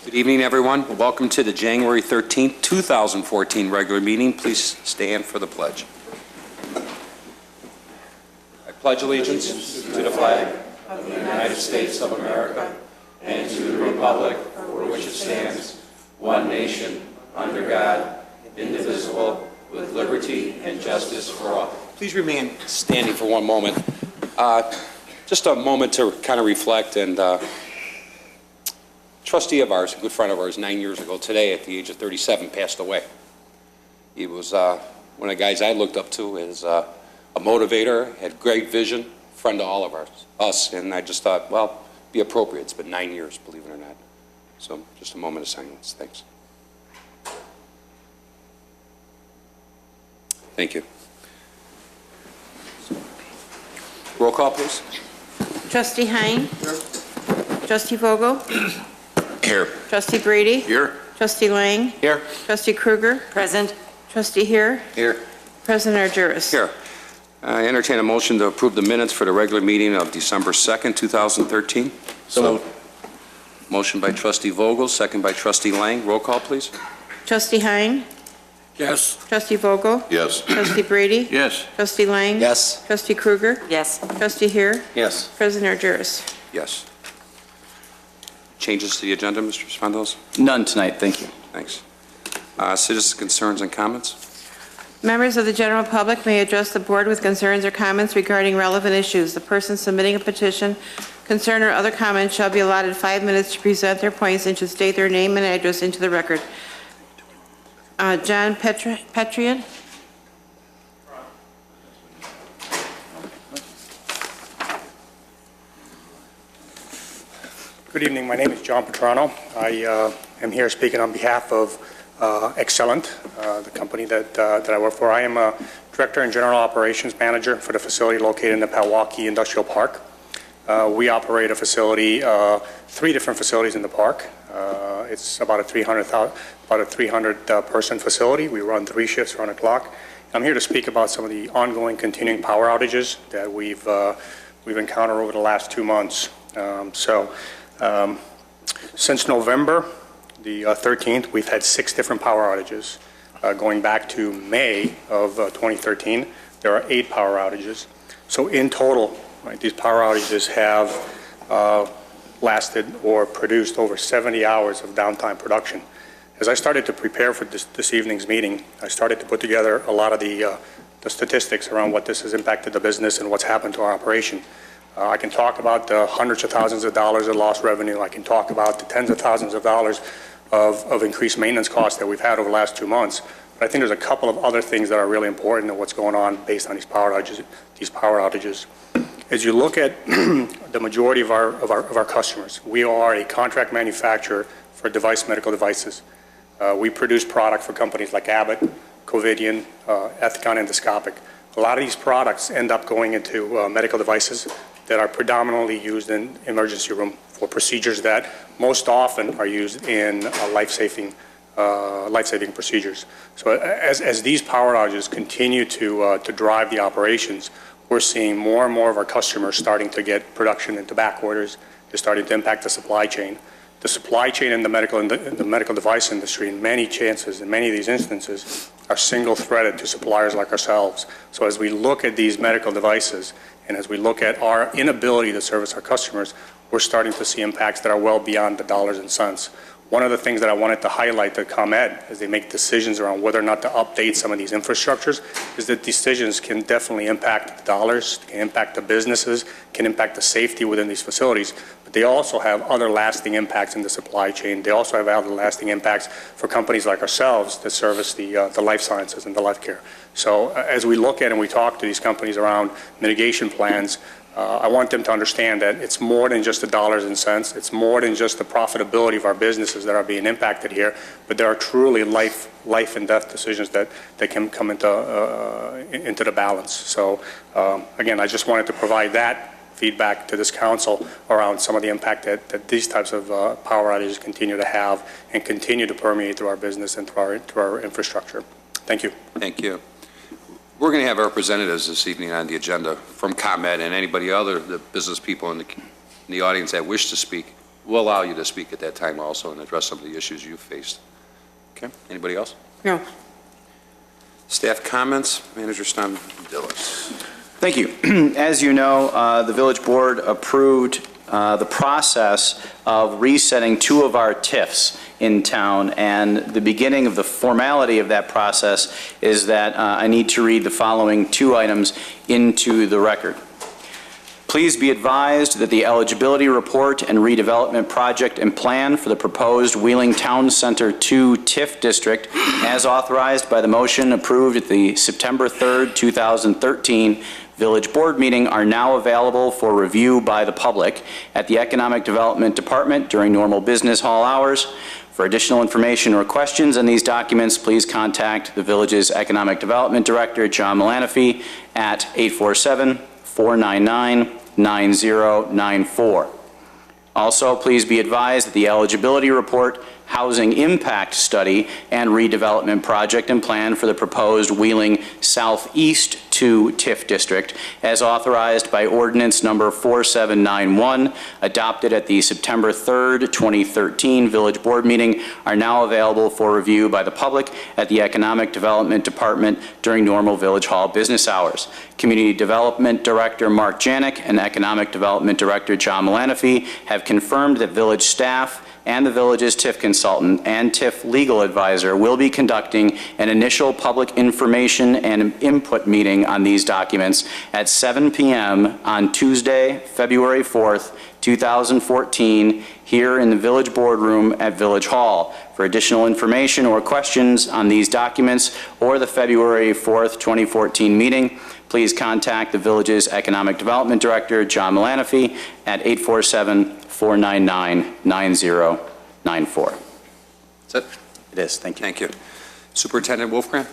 Good evening, everyone. Welcome to the January 13th, 2014 regular meeting. Please stand for the pledge. I pledge allegiance to the flag of the United States of America and to the republic for which it stands, one nation, under God, indivisible, with liberty and justice for all. Please remain standing for one moment. Just a moment to kind of reflect. And trustee of ours, a good friend of ours, 9 years ago today at the age of 37 passed away. He was one of the guys I looked up to as a motivator, had great vision, friend of all of us, and I just thought, well, be appropriate. It's been 9 years, believe it or not. So just a moment of silence. Thanks. Thank you. Roll call, please. Trustee Hein? Here. Trustee Vogel? Here. Trustee Brady? Here. Trustee Lang? Here. Trustee Kruger? Present. Trustee Here? Here. President Argyris? Here. I entertain a motion to approve the minutes for the regular meeting of December 2nd, 2013. So moved. Motion by Trustee Vogel, second by Trustee Lang. Roll call, please. Trustee Hein? Yes. Trustee Vogel? Yes. Trustee Brady? Yes. Trustee Lang? Yes. Trustee Kruger? Yes. Trustee Here? Yes. President Argyris? Yes. Changes to the agenda, Mr. Spendos? None tonight, thank you. Thanks. Citizens' concerns and comments? Members of the general public may address the board with concerns or comments regarding relevant issues. The person submitting a petition, concern, or other comment shall be allotted 5 minutes to present their points and should state their name and address into the record. John Petrian? Good evening. My name is John Petrano. I am here speaking on behalf of Excellent, the company that I work for. I am a Director and General Operations Manager for the facility located in the Pewaukee Industrial Park. We operate a facility, 3 different facilities in the park. It's about a 300 person facility. We run 3 shifts around the clock. I'm here to speak about some of the ongoing continuing power outages that we've encountered over the last 2 months. Since November the 13th, we've had 6 different power outages. Going back to May of 2013, there are 8 power outages. So in total, right, these power outages have lasted or produced over 70 hours of downtime production. As I started to prepare for this evening's meeting, I started to put together a lot of the statistics around what this has impacted the business and what's happened to our operation. I can talk about the hundreds of thousands of dollars of lost revenue. I can talk about the tens of thousands of dollars of increased maintenance costs that we've had over the last 2 months. But I think there's a couple of other things that are really important in what's going on based on these power outages. As you look at the majority of our customers, we are a contract manufacturer for medical devices. We produce product for companies like Abbott, Covidien, Ethicon Endoscopic. A lot of these products end up going into medical devices that are predominantly used in emergency room for procedures that most often are used in life-saving procedures. So as these power outages continue to drive the operations, we're seeing more and more of our customers starting to get production into back orders. They're starting to impact the supply chain. The supply chain in the medical device industry, in many of these instances, are single-threaded to suppliers like ourselves. So as we look at these medical devices and as we look at our inability to service our customers, we're starting to see impacts that are well beyond the dollars and cents. One of the things that I wanted to highlight to ComEd as they make decisions around whether or not to update some of these infrastructures is that decisions can definitely impact the dollars, can impact the businesses, can impact the safety within these facilities, but they also have other lasting impacts in the supply chain. They also have other lasting impacts for companies like ourselves that service the life sciences and the life care. So as we look at and we talk to these companies around mitigation plans, I want them to understand that it's more than just the dollars and cents. It's more than just the profitability of our businesses that are being impacted here, but there are truly life and death decisions that can come into the balance. So again, I just wanted to provide that feedback to this council around some of the impact that these types of power outages continue to have and continue to permeate through our business and through our infrastructure. Thank you. Thank you. We're going to have representatives this evening on the agenda from ComEd and anybody other, the business people in the audience that wish to speak we'll allow you to speak at that time also and address some of the issues you faced. Okay, anybody else? No. Staff comments, Manager Stondillis. Thank you. As you know, the village board approved the process of resetting 2 of our TIFs in town, and the beginning of the formality of that process is that I need to read the following 2 items into the record. Please be advised that the eligibility report and redevelopment project and plan for the proposed Wheeling Town Center 2 TIF district, as authorized by the motion approved at the September 3rd, 2013 Village Board meeting, are now available for review by the public at the Economic Development Department during normal business hall hours. For additional information or questions on these documents, please contact the village's Economic Development Director, John Malanafi, at 847-499-9094. Also, please be advised that the eligibility report, housing impact study, and redevelopment project and plan for the proposed Wheeling Southeast 2 TIF district, as authorized by ordinance number 4791, adopted at the September 3rd, 2013 Village Board meeting, are now available for review by the public at the Economic Development Department during normal Village Hall business hours. Community Development Director Mark Janik and Economic Development Director John Malanafi have confirmed that village staff and the village's TIF consultant and TIF legal advisor will be conducting an initial public information and input meeting on these documents at 7 p.m. on Tuesday, February 4th, 2014, here in the Village Boardroom at Village Hall. For additional information or questions on these documents or the February 4th, 2014 meeting, please contact the village's Economic Development Director, John Malanafi, at 847-499-9094. That's it? It is. Thank you. Thank you. Superintendent Wolfgren?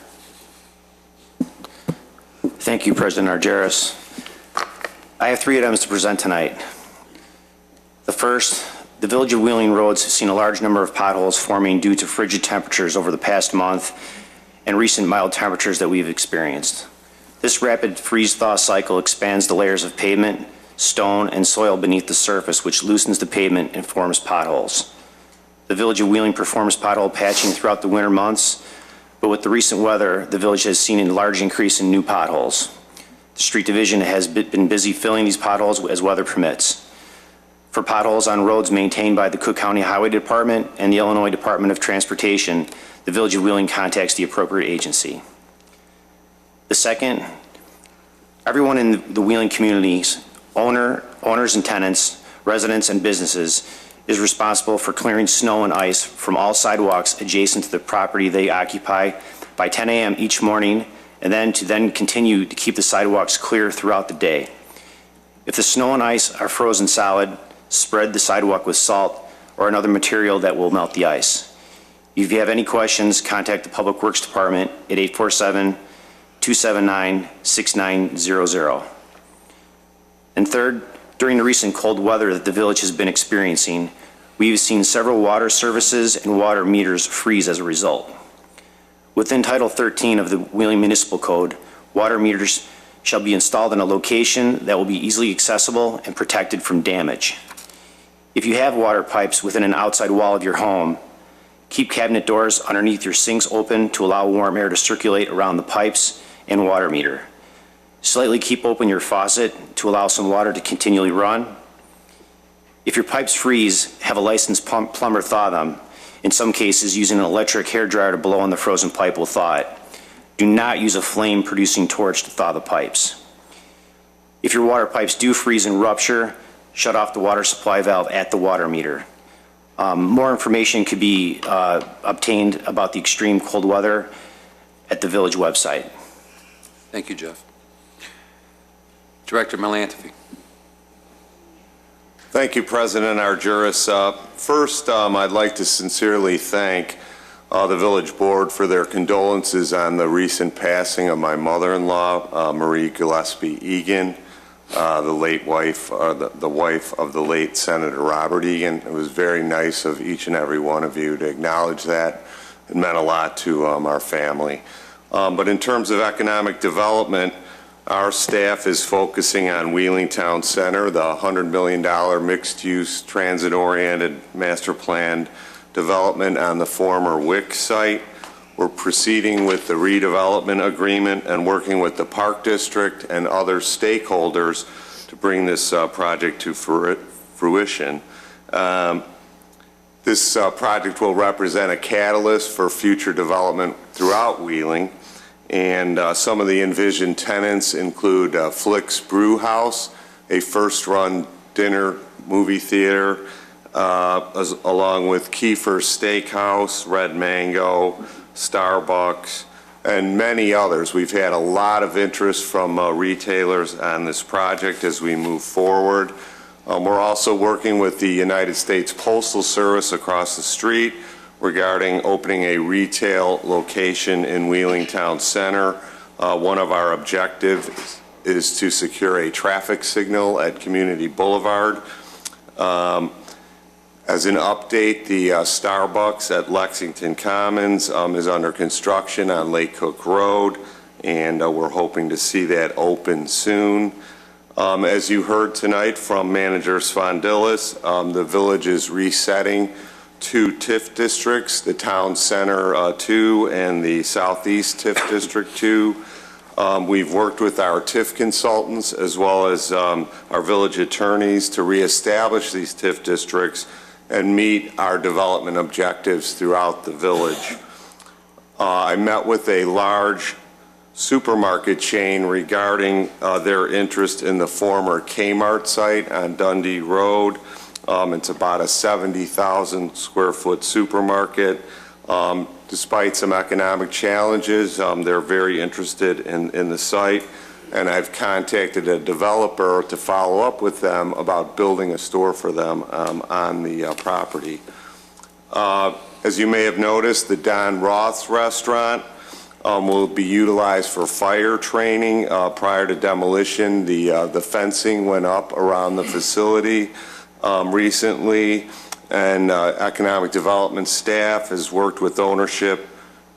Thank you, President Argyris. I have 3 items to present tonight. The first, the Village of Wheeling roads have seen a large number of potholes forming due to frigid temperatures over the past month and recent mild temperatures that we've experienced. This rapid freeze-thaw cycle expands the layers of pavement, stone, and soil beneath the surface, which loosens the pavement and forms potholes. The Village of Wheeling performs pothole patching throughout the winter months, but with the recent weather, the village has seen a large increase in new potholes. The street division has been busy filling these potholes as weather permits. For potholes on roads maintained by the Cook County Highway Department and the Illinois Department of Transportation, the Village of Wheeling contacts the appropriate agency. The second, everyone in the Wheeling communities, owners and tenants, residents and businesses, is responsible for clearing snow and ice from all sidewalks adjacent to the property they occupy by 10 a.m. each morning, and then continue to keep the sidewalks clear throughout the day. If the snow and ice are frozen solid, spread the sidewalk with salt or another material that will melt the ice. If you have any questions, contact the Public Works Department at 847-279-6900. And third, during the recent cold weather that the village has been experiencing, we've seen several water services and water meters freeze as a result. Within Title 13 of the Wheeling Municipal Code, water meters shall be installed in a location that will be easily accessible and protected from damage. If you have water pipes within an outside wall of your home, keep cabinet doors underneath your sinks open to allow warm air to circulate around the pipes and water meter. Slightly keep open your faucet to allow some water to continually run. If your pipes freeze, have a licensed plumber thaw them. In some cases, using an electric hairdryer to blow on the frozen pipe will thaw it. Do not use a flame-producing torch to thaw the pipes. If your water pipes do freeze and rupture, shut off the water supply valve at the water meter. More information could be obtained about the extreme cold weather at the village website. Thank you, Jeff. Director Malanafi. Thank you, President Argyris. First, I'd like to sincerely thank the Village Board for their condolences on the recent passing of my mother-in-law, Marie Gillespie Egan, the wife of the late Senator Robert Egan. It was very nice of each and every one of you to acknowledge that. It meant a lot to our family. But in terms of economic development, Our staff is focusing on Wheeling Town Center, the $100 million mixed-use, transit-oriented, master-planned development on the former WIC site. We're proceeding with the redevelopment agreement and working with the Park District and other stakeholders to bring this project to fruition. This project will represent a catalyst for future development throughout Wheeling, and some of the envisioned tenants include Flick's Brew House, a first-run dinner movie theater, along with Kiefer's Steakhouse, Red Mango, Starbucks, and many others. We've had a lot of interest from retailers on this project as we move forward. We're also working with the United States Postal Service across the street regarding opening a retail location in Wheeling Town Center. One of our objectives is to secure a traffic signal at Community Boulevard. As an update, the Starbucks at Lexington Commons is under construction on Lake Cook Road, and we're hoping to see that open soon. As you heard tonight from Manager Spondilis, the village is resetting 2 TIF districts, the Town Center 2 and the Southeast TIF District 2. We've worked with our TIF consultants as well as our village attorneys to reestablish these TIF districts and meet our development objectives throughout the village. I met with a large supermarket chain regarding their interest in the former Kmart site on Dundee Road. It's about a 70,000 square foot supermarket. Despite some economic challenges, they're very interested in the site, and I've contacted a developer to follow up with them about building a store for them on the property. As you may have noticed, the Don Roth's restaurant will be utilized for fire training. Prior to demolition, the fencing went up around the facility recently, and economic development staff has worked with ownership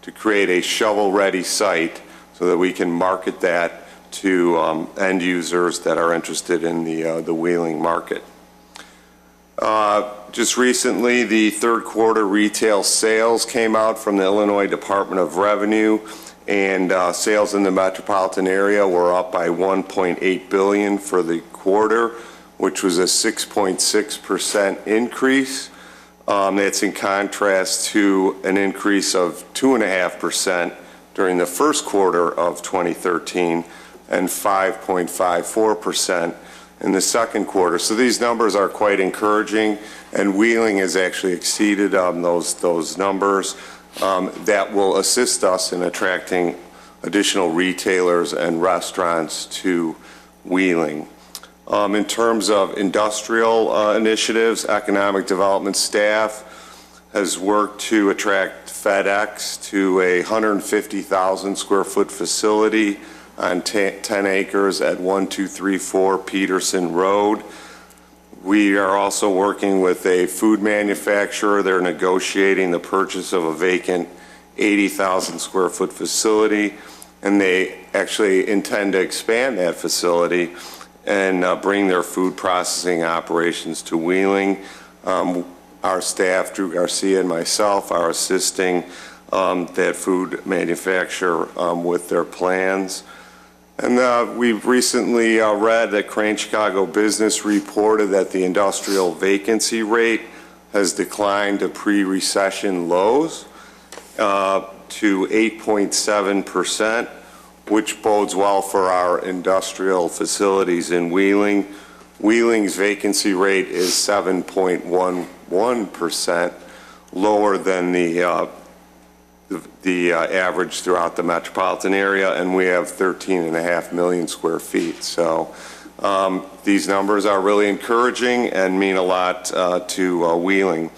to create a shovel-ready site so that we can market that to end users that are interested in the Wheeling market. Just recently, the third quarter retail sales came out from the Illinois Department of Revenue, and sales in the metropolitan area were up by $1.8 billion for the quarter, which was a 6.6% increase. That's in contrast to an increase of 2.5% during the first quarter of 2013 and 5.54% in the second quarter. So these numbers are quite encouraging, and Wheeling has actually exceeded those numbers. That will assist us in attracting additional retailers and restaurants to Wheeling. In terms of industrial initiatives, economic development staff has worked to attract FedEx to a 150,000 square foot facility on 10 acres at 1234 Peterson Road. We are also working with a food manufacturer. They're negotiating the purchase of a vacant 80,000 square foot facility, and they actually intend to expand that facility and bring their food processing operations to Wheeling. Our staff, Drew Garcia and myself, are assisting that food manufacturer with their plans. And we've recently read that Crane Chicago Business reported that the industrial vacancy rate has declined to pre-recession lows to 8.7%, which bodes well for our industrial facilities in Wheeling. Wheeling's vacancy rate is 7.11%, lower than the average throughout the metropolitan area, and we have 13.5 million square feet. So these numbers are really encouraging and mean a lot to Wheeling.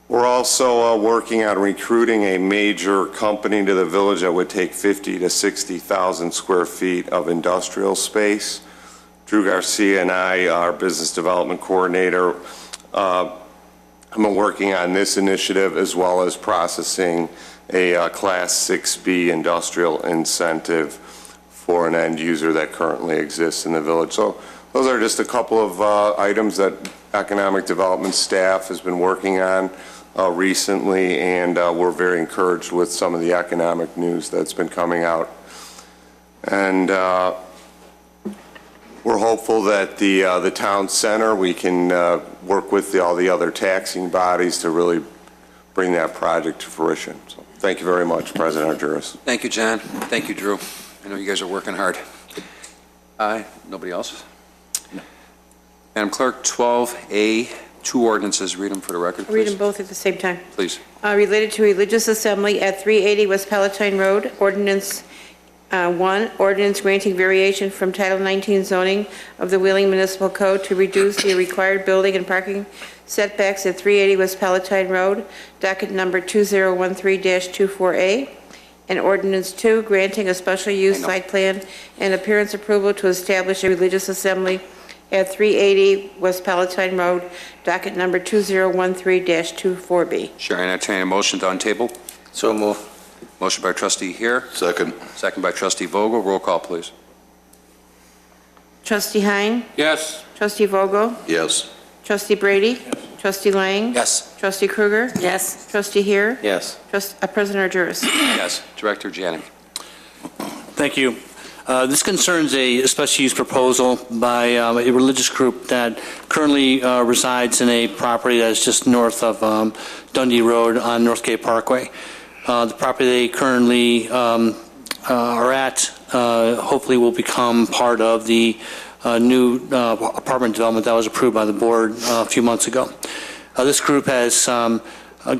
We're also working on recruiting a major company to the village that would take 50 to 60,000 square feet of industrial space. Drew Garcia and I, our business development coordinator, have been working on this initiative as well as processing a Class 6B industrial incentive for an end user that currently exists in the village. So those are just a couple of items that economic development staff has been working on recently, and we're very encouraged with some of the economic news that's been coming out. And we're hopeful that the town center, we can work with all the other taxing bodies to really bring that project to fruition. So thank you very much, President Argyris. Thank you, John. Thank you, Drew. I know you guys are working hard. Nobody else? No. Madam Clerk, 12A, two ordinances. Read them for the record, please. Read them both at the same time. Please. Related to religious assembly at 380 West Palatine Road, ordinance 1, ordinance granting variation from Title 19 zoning of the Wheeling Municipal Code to reduce the required building and parking setbacks at 380 West Palatine Road, docket number 2013-24A, and ordinance 2, granting a special use site plan and appearance approval to establish a religious assembly at 380 West Palatine Road, docket number 2013-24B. Chair, I entertain a motion to untable. So move. Motion by trustee here, Second. second by trustee Vogel. Roll call, please. Trustee Hein? Yes. Trustee Vogel? Yes. Trustee Brady? Trustee Lang? Yes. Trustee Krueger? Yes. Trustee Here? Yes. President Argyris? Yes. Director Janik. Thank you. This concerns a special use proposal by a religious group that currently resides in a property that is just north of Dundee Road on Northgate Parkway. The property they currently are at hopefully will become part of the new apartment development that was approved by the board a few months ago. This group has gone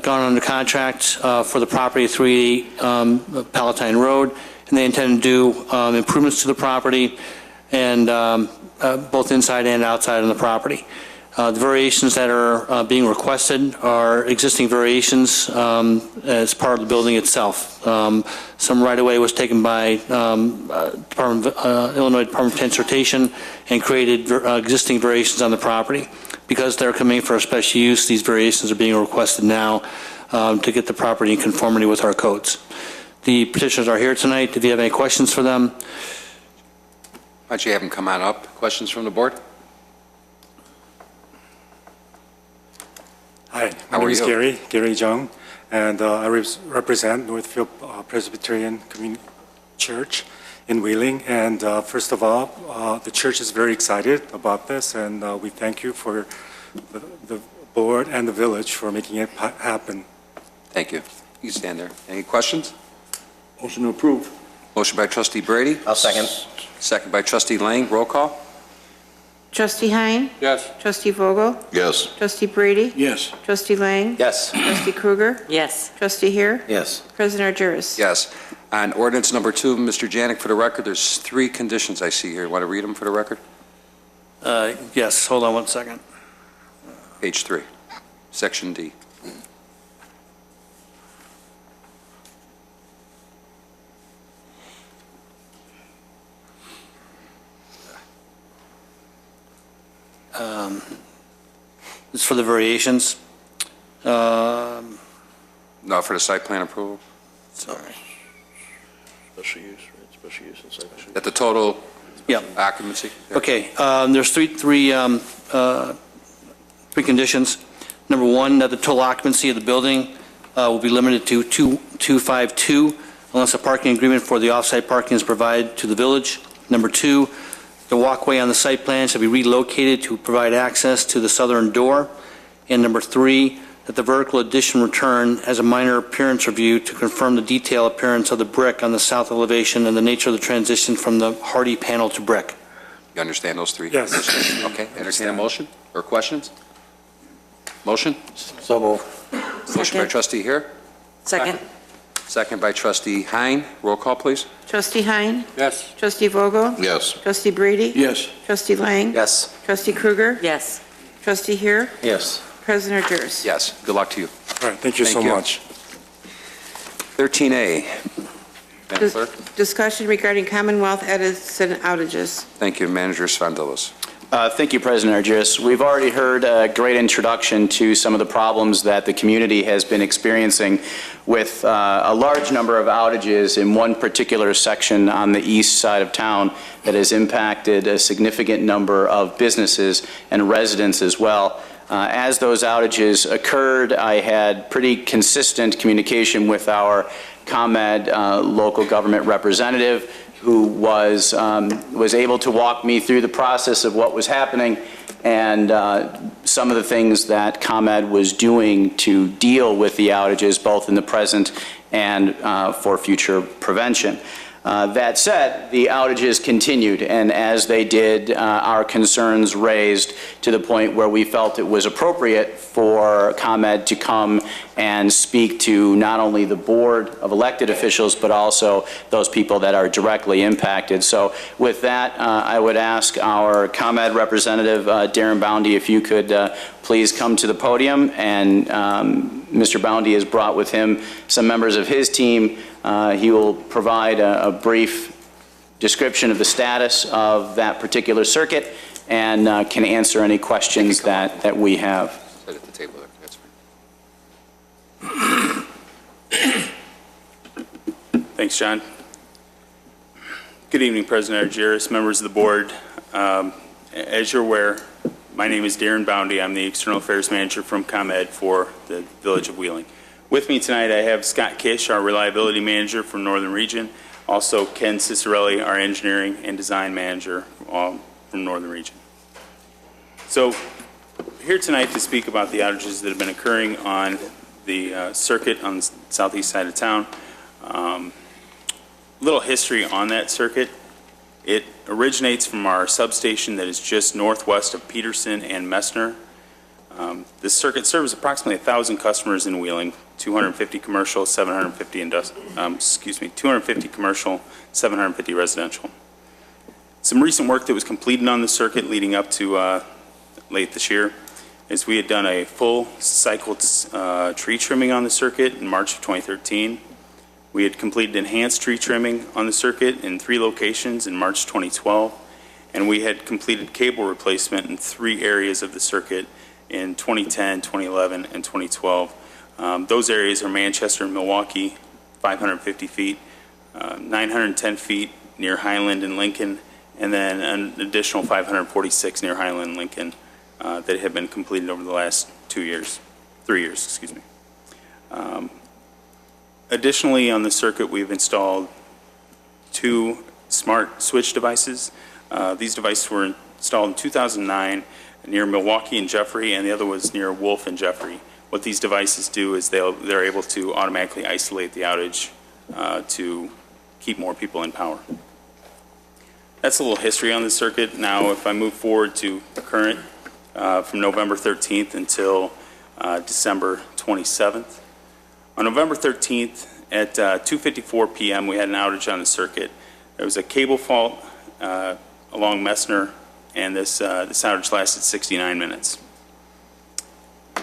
under contract for the property at 380 Palatine Road, and they intend to do improvements to the property and both inside and outside on the property. The variations that are being requested are existing variations as part of the building itself. Some right-of-way was taken by Illinois Department of Transportation and created existing variations on the property. Because they're coming for a special use, these variations are being requested now to get the property in conformity with our codes. The petitioners are here tonight. If you have any questions for them. Why don't you have them come on up? Questions from the board? Hi, How my are name is you? Gary Jung, and I represent Northfield Presbyterian Community Church in Wheeling. And first of all, the church is very excited about this, and we thank you for the board and the village for making it happen. Thank you. You can stand there. Any questions? Motion to approve. Motion by trustee Brady, I'll second. second by trustee Lang. Roll call. Trustee Hein? Yes. Trustee Vogel? Yes. Trustee Brady? Yes. Trustee Lang? Yes. Trustee Krueger? Yes. Trustee Here? Yes. President Argyris? Yes. On ordinance number 2, Mr. Janik, for the record, there's 3 conditions I see here. Want to read them for the record? Yes, hold on one second. Page 3, section D. This is for the variations. No, for the site plan approval? Sorry. Special use, right? Special use and section. At the total Yeah. occupancy? Okay, there's three conditions. Number 1, that the total occupancy of the building will be limited to 252 unless a parking agreement for the off-site parking is provided to the village. Number 2, the walkway on the site plan shall be relocated to provide access to the southern door. And number 3, that the vertical addition return has a minor appearance review to confirm the detail appearance of the brick on the south elevation and the nature of the transition from the hardy panel to brick. You understand those 3? Yes. conditions? Okay, entertain a motion or questions? Motion? So move. Motion by Second. trustee here, Second. second by trustee Hein. Roll call, please. Trustee Hein? Yes. Trustee Vogel? Yes. Trustee Brady? Yes. Trustee Lang? Yes. Trustee Krueger? Yes. Trustee Here? Yes. President Argyris? Yes, good luck to you. All right, thank you so Thank you. much. 13A. Madam Clerk. Discussion regarding Commonwealth Edison outages. Thank you, Manager Svandelis. Thank you, President Argyris. We've already heard a great introduction to some of the problems that the community has been experiencing with a large number of outages in one particular section on the east side of town that has impacted a significant number of businesses and residents as well. As those outages occurred, I had pretty consistent communication with our ComEd local government representative, who was able to walk me through the process of what was happening and some of the things that ComEd was doing to deal with the outages, both in the present and for future prevention. That said, the outages continued, and as they did, our concerns raised to the point where we felt it was appropriate for ComEd to come and speak to not only the board of elected officials, but also those people that are directly impacted. So with that, I would ask our ComEd representative, Darren Boundy, if you could please come to the podium. And Mr. Boundy has brought with him some members of his team. He will provide a brief description of the status of that particular circuit and can answer any questions that we have. Sit at the table there. That's fine. Thanks, John. Good evening, President Argyris, members of the board. As you're aware, my name is Darren Boundy. I'm the External Affairs Manager from ComEd for the Village of Wheeling. With me tonight, I have Scott Kish, our Reliability Manager from Northern Region, also Ken Cicerelli, our Engineering and Design Manager from Northern Region. So, here tonight to speak about the outages that have been occurring on the circuit on the southeast side of town. Little history on that circuit. It originates from our substation that is just northwest of Peterson and Messner. This circuit serves approximately 1,000 customers in Wheeling, 250 commercial, 250 commercial, 750 residential. Some recent work that was completed on the circuit leading up to late this year is we had done a full cycle tree trimming on the circuit in March of 2013. We had completed enhanced tree trimming on the circuit in 3 locations in March 2012, and we had completed cable replacement in 3 areas of the circuit in 2010, 2011, and 2012. Those areas are Manchester and Milwaukee, 550 feet, 910 feet near Highland and Lincoln, and then an additional 546 near Highland and Lincoln that have been completed over the last 3 years, excuse me. Additionally, on the circuit, we've installed 2 smart switch devices. These devices were installed in 2009 near Milwaukee and Jeffrey, and the other was near Wolf and Jeffrey. What these devices do is they're able to automatically isolate the outage to keep more people in power. That's a little history on the circuit. Now, if I move forward to current, from November 13th until December 27th. On November 13th at 2:54 p.m., we had an outage on the circuit. There was a cable fault along Messner, and this outage lasted 69 minutes.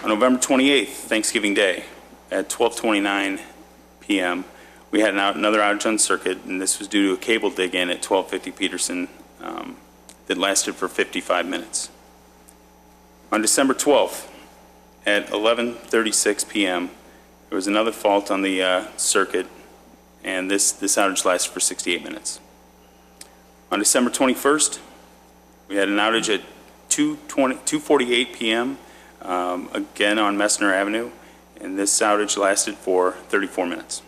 On November 28th, Thanksgiving Day, at 12:29 p.m., we had another outage on the circuit, and this was due to a cable dig-in at 1250 Peterson that lasted for 55 minutes. On December 12th, at 11:36 p.m., there was another fault on the circuit, and this outage lasted for 68 minutes. On December 21st, we had an outage at 2:48 p.m., again on Messner Avenue, and this outage lasted for 34 minutes.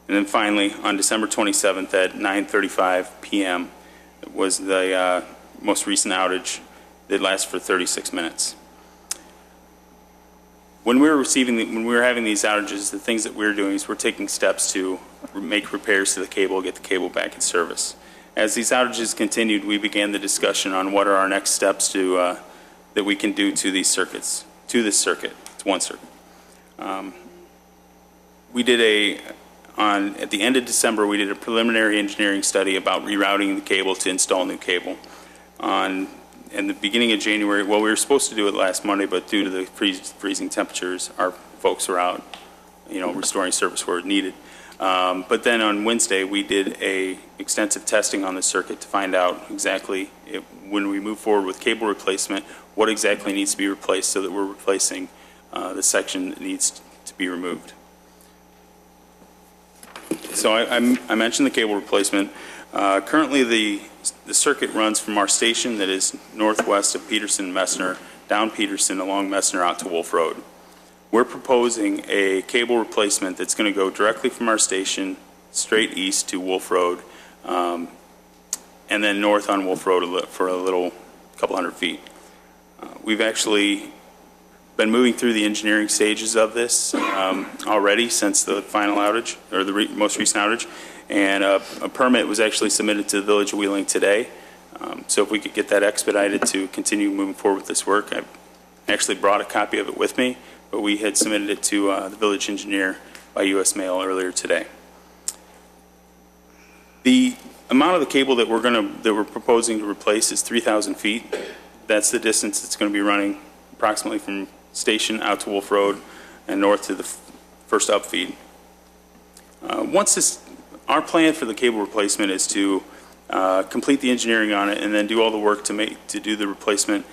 And then finally, on December 27th at 9:35 p.m., was the most recent outage that lasted for 36 minutes. When we were having these outages, the things that we were doing is we're taking steps to make repairs to the cable, get the cable back in service. As these outages continued, we began the discussion on what are our next steps to that we can do to these circuits, to this circuit. It's one circuit. We did at the end of December, we did a preliminary engineering study about rerouting the cable to install new cable. In the beginning of January, well, we were supposed to do it last Monday, but due to the freezing temperatures, our folks were out, restoring service where it needed. But then on Wednesday, we did a extensive testing on the circuit to find out exactly when we move forward with cable replacement, what exactly needs to be replaced so that we're replacing the section that needs to be removed. So I mentioned the cable replacement. Currently, the circuit runs from our station that is northwest of Peterson Messner, down Peterson along Messner out to Wolf Road. We're proposing a cable replacement that's going to go directly from our station straight east to Wolf Road, and then north on Wolf Road for a little couple hundred feet. We've actually been moving through the engineering stages of this already since the final outage, or the most recent outage, and a permit was actually submitted to the Village of Wheeling today. So if we could get that expedited to continue moving forward with this work, I actually brought a copy of it with me, but we had submitted it to the village engineer by U.S. mail earlier today. The amount of the cable that we're proposing to replace is 3,000 feet. That's the distance it's going to be running approximately from station out to Wolf Road and north to the first upfeed. Our plan for the cable replacement is to complete the engineering on it and then do all the work to do the replacement,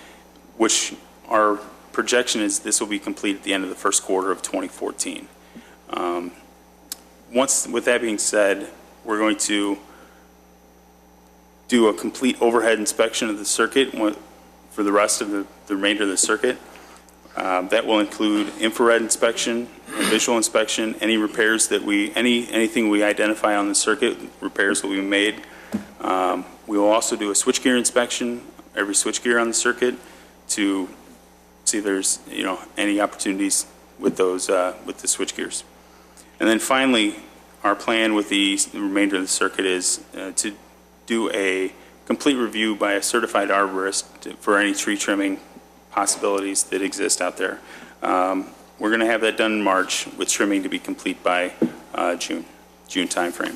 which our projection is this will be complete at the end of the first quarter of 2014. With that being said, we're going to do a complete overhead inspection of the circuit for the rest of the remainder of the circuit. That will include infrared inspection and visual inspection, any repairs that anything we identify on the circuit, repairs will be made. We will also do a switchgear inspection, every switchgear on the circuit, to see if there's any opportunities with those with the switchgears. And then finally, our plan with the remainder of the circuit is to do a complete review by a certified arborist for any tree trimming possibilities that exist out there. We're going to have that done in March, with trimming to be complete by June timeframe.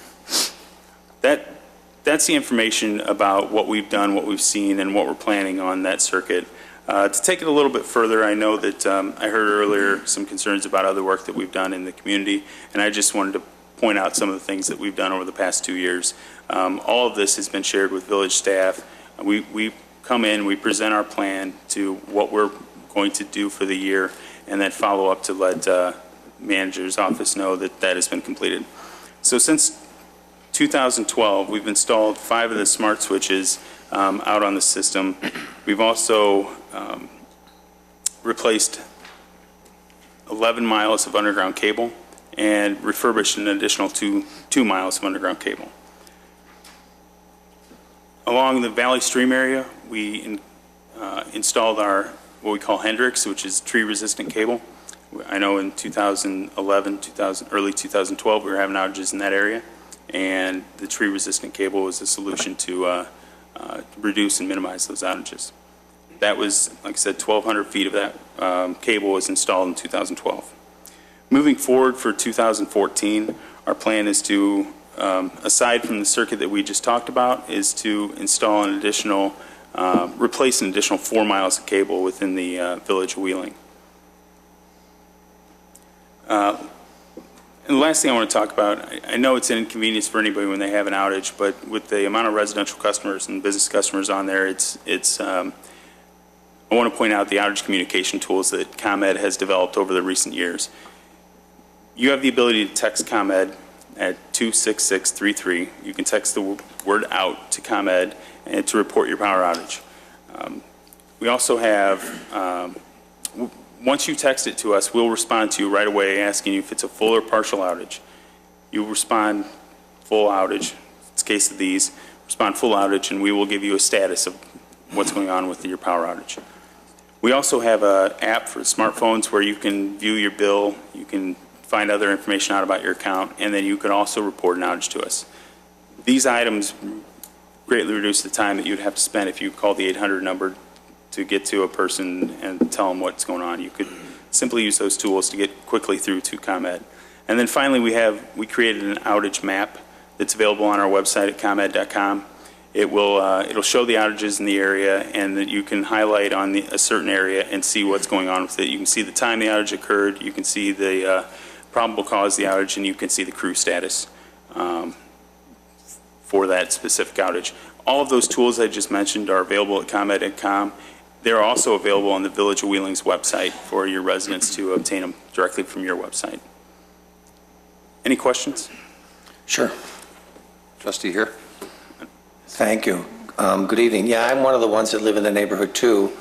That's the information about what we've done, what we've seen, and what we're planning on that circuit. To take it a little bit further, I know that I heard earlier some concerns about other work that we've done in the community, and I just wanted to point out some of the things that we've done over the past 2 years. All of this has been shared with village staff. We come in, we present our plan to what we're going to do for the year, and then follow up to let manager's office know that that has been completed. So since 2012, we've installed 5 of the smart switches out on the system. We've also replaced 11 miles of underground cable and refurbished an additional 2 miles of underground cable. Along the Valley Stream area, we installed what we call Hendrix, which is tree-resistant cable. I know in 2011, early 2012, we were having outages in that area, and the tree-resistant cable was a solution to reduce and minimize those outages. That was, like I said, 1,200 feet of that cable was installed in 2012. Moving forward for 2014, our plan is to, aside from the circuit that we just talked about, is to install an additional, replace an additional 4 miles of cable within the Village of Wheeling. And the last thing I want to talk about, I know it's an inconvenience for anybody when they have an outage, but with the amount of residential customers and business customers on there, I want to point out the outage communication tools that ComEd has developed over the recent years. You have the ability to text ComEd at 26633. You can text the word out to ComEd and to report your power outage. We also have, once you text it to us, we'll respond to you right away asking you if it's a full or partial outage. You respond full outage. It's a case of these. Respond full outage, and we will give you a status of what's going on with your power outage. We also have an app for smartphones where you can view your bill, you can find other information out about your account, and then you can also report an outage to us. These items greatly reduce the time that you'd have to spend if you called the 800 number to get to a person and tell them what's going on. You could simply use those tools to get quickly through to ComEd. And then finally, we created an outage map that's available on our website at comed.com. It'll show the outages in the area, and that you can highlight on a certain area and see what's going on with it. You can see the time the outage occurred. You can see the probable cause of the outage, and you can see the crew status for that specific outage. All of those tools I just mentioned are available at ComEd.com. They're also available on the Village of Wheeling's website for your residents to obtain them directly from your website. Any questions? Sure. Trustee here. Thank you. Good evening. Yeah, I'm one of the ones that live in the neighborhood too,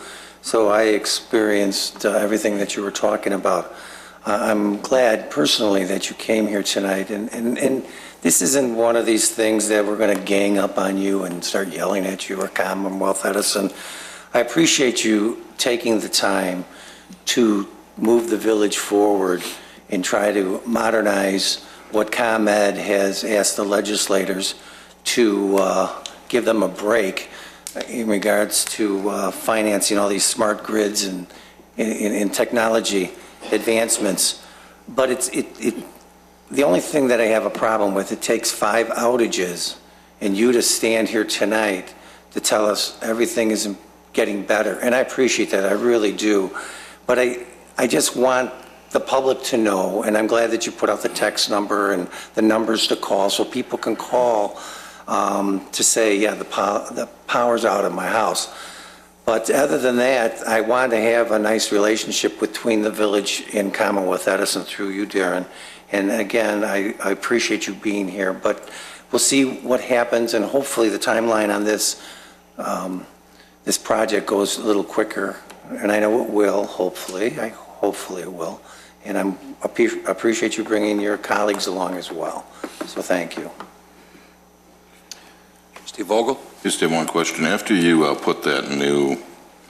so I experienced everything that you were talking about. I'm glad personally that you came here tonight, and this isn't one of these things that we're going to gang up on you and start yelling at you or Commonwealth Edison. I appreciate you taking the time to move the village forward and try to modernize what ComEd has asked the legislators to give them a break in regards to financing all these smart grids and in technology advancements. But the only thing that I have a problem with, it takes 5 outages and you to stand here tonight to tell us everything is getting better. And I appreciate that, I really do. But I just want the public to know, and I'm glad that you put out the text number and the numbers to call so people can call to say, yeah, the power's out of my house. But other than that, I want to have a nice relationship between the village and Commonwealth Edison through you, Darren. And again, I appreciate you being here, but we'll see what happens, and hopefully the timeline on this this project goes a little quicker, and I know it will, hopefully. Hopefully it will. And I appreciate you bringing your colleagues along as well. So thank you. Trustee Vogel? Just have one question. After you put that new,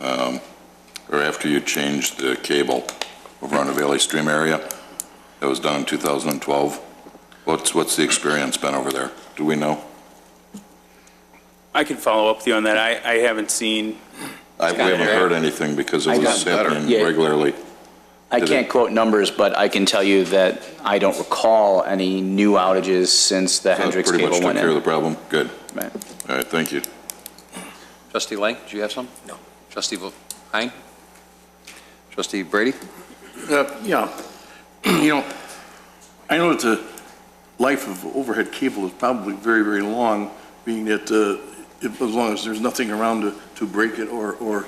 or after you changed the cable over on the Valley Stream area, that was done in 2012, what's the experience been over there? Do we know? I can follow up with you on that. I haven't seen. We haven't heard anything because it was happening regularly. I can't quote numbers, but I can tell you that I don't recall any new outages since the Hendricks cable went in. Pretty much took care of the problem? Good. Right. All right, thank you. Trustee Lang, do you have some? No. Trustee Hein? Trustee Brady? Yeah. You know, I know that the life of overhead cable is probably very, very long, being that as long as there's nothing around to break it or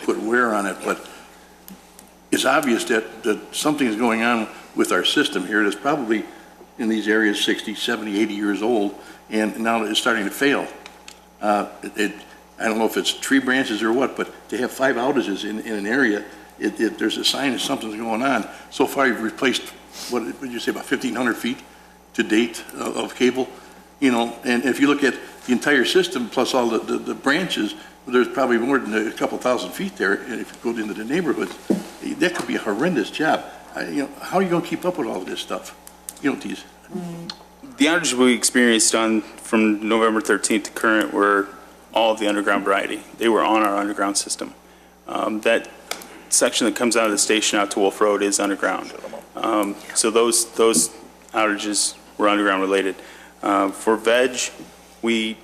put wear on it, but it's obvious that something is going on with our system here that's probably in these areas 60, 70, 80 years old, and now it's starting to fail. I don't know if it's tree branches or what, but to have 5 outages in an area, there's a sign that something's going on. So far, you've replaced, what did you say, about 1,500 feet to date of cable, you know, and if you look at the entire system plus all the branches, there's probably more than a couple thousand feet there, and if you go into the neighborhoods, that could be a horrendous job. You know, how are you going to keep up with all of this stuff? You know, these. The outages we experienced from November 13th to current were all of the underground variety. They were on our underground system. That section that comes out of the station out to Wolf Road is underground. So those outages were underground related. For veg, we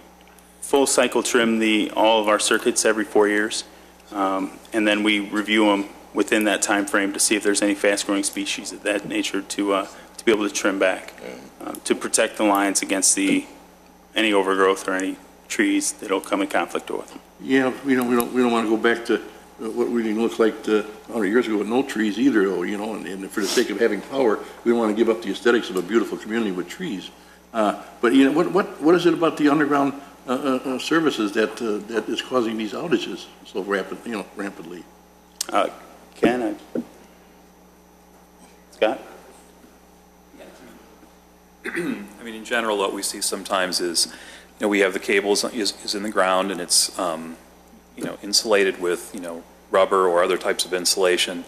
full cycle trim all of our circuits every 4 years, and then we review them within that time frame to see if there's any fast-growing species of that nature to be able to trim back, to protect the lines against any overgrowth or any trees that'll come in conflict with them. Yeah, we don't want to go back to what really looked like 100 years ago with no trees either, though, you know, and for the sake of having power, we don't want to give up the aesthetics of a beautiful community with trees. But you know, what is it about the underground services that is causing these outages so rampantly? Ken? Scott? I mean, in general, what we see sometimes is, you know, we have the cables is in the ground and it's, you know, insulated with, you know, rubber or other types of insulation.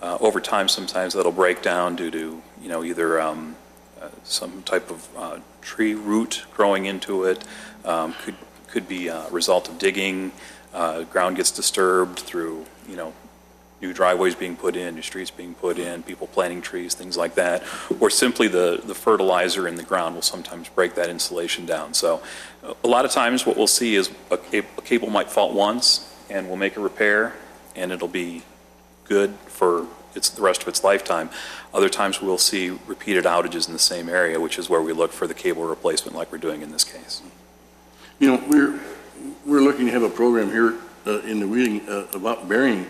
Over time, sometimes that'll break down due to, you know, either some type of tree root growing into it. Could be a result of digging. Ground gets disturbed through, you know, new driveways being put in, new streets being put in, people planting trees, things like that. Or simply the fertilizer in the ground will sometimes break that insulation down. So a lot of times what we'll see is a cable might fault once and we'll make a repair and it'll be good for the rest of its lifetime. Other times, we'll see repeated outages in the same area, which is where we look for the cable replacement like we're doing in this case. You know, we're looking to have a program here in the Wheeling about burying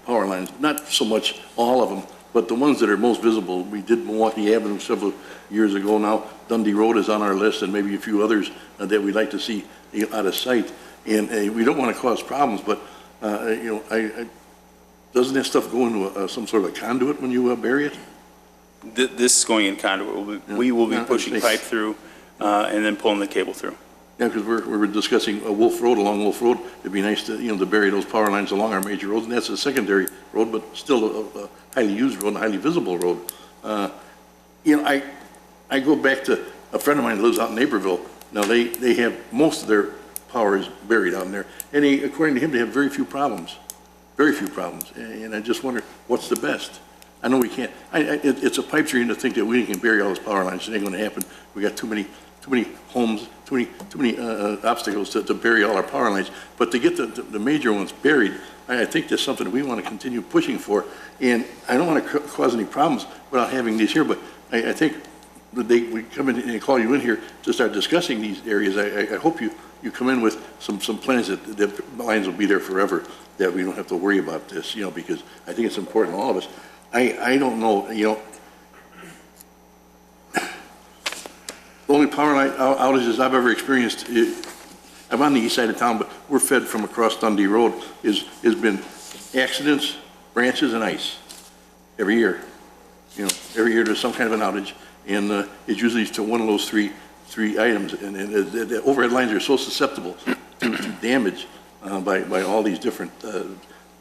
power lines, not so much all of them, but the ones that are most visible. We did Milwaukee Avenue several years ago now. Dundee Road is on our list, and maybe a few others that we'd like to see out of sight. And we don't want to cause problems, but, you know, doesn't that stuff go into some sort of a conduit when you bury it? This is going in conduit. We will be pushing pipe through and then pulling the cable through. Yeah, because we're discussing Wolf Road, along Wolf Road. It'd be nice to, you know, to bury those power lines along our major roads, and that's a secondary road, but still a highly used road and a highly visible road. You know, I go back to a friend of mine who lives out in Naperville. Now, they have most of their power is buried out in there, and according to him, they have very few problems. Very few problems, and I just wonder what's the best. I know we can't. It's a pipe dream to think that we can bury all those power lines. It ain't going to happen. We got too many homes, too many obstacles to bury all our power lines. But to get the major ones buried, I think that's something that we want to continue pushing for. And I don't want to cause any problems without having these here. But I think the day we come in and call you in here to start discussing these areas, I hope you come in with some plans that the lines will be there forever, that we don't have to worry about this, you know, because I think it's important to all of us. I don't know, you know, the only power line outages I've ever experienced, I'm on the east side of town, but we're fed from across Dundee Road, has been accidents, branches, and ice every year. You know, every year there's some kind of an outage, and it's usually to one of those three items, and the overhead lines are so susceptible to damage by all these different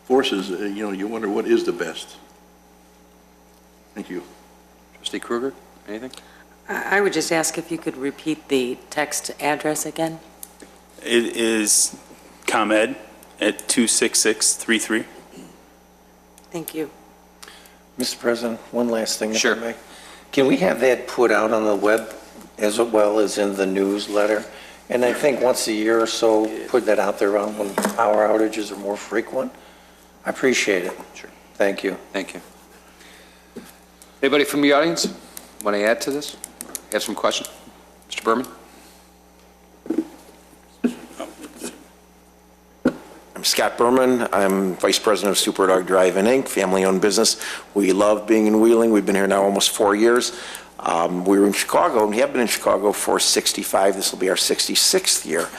forces, you know, you wonder what is the best. Thank you. Trustee Kruger, anything? I would just ask if you could repeat the text address again. It is ComEd at 26633. Thank you. Mr. President, one last thing, if Sure. I may. Can we have that put out on the web as well as in the newsletter? And I think once a year or so, put that out there on when power outages are more frequent. I appreciate it. Sure. Thank you. Thank you. Anybody from the audience want to add to this? Have some questions? Mr. Berman? I'm Scott Berman. I'm Vice President of Super Dog Drive-In Inc., family-owned business. We love being in Wheeling. We've been here now almost 4 years. We were in Chicago, and we have been in Chicago for 65. This will be our 66th year.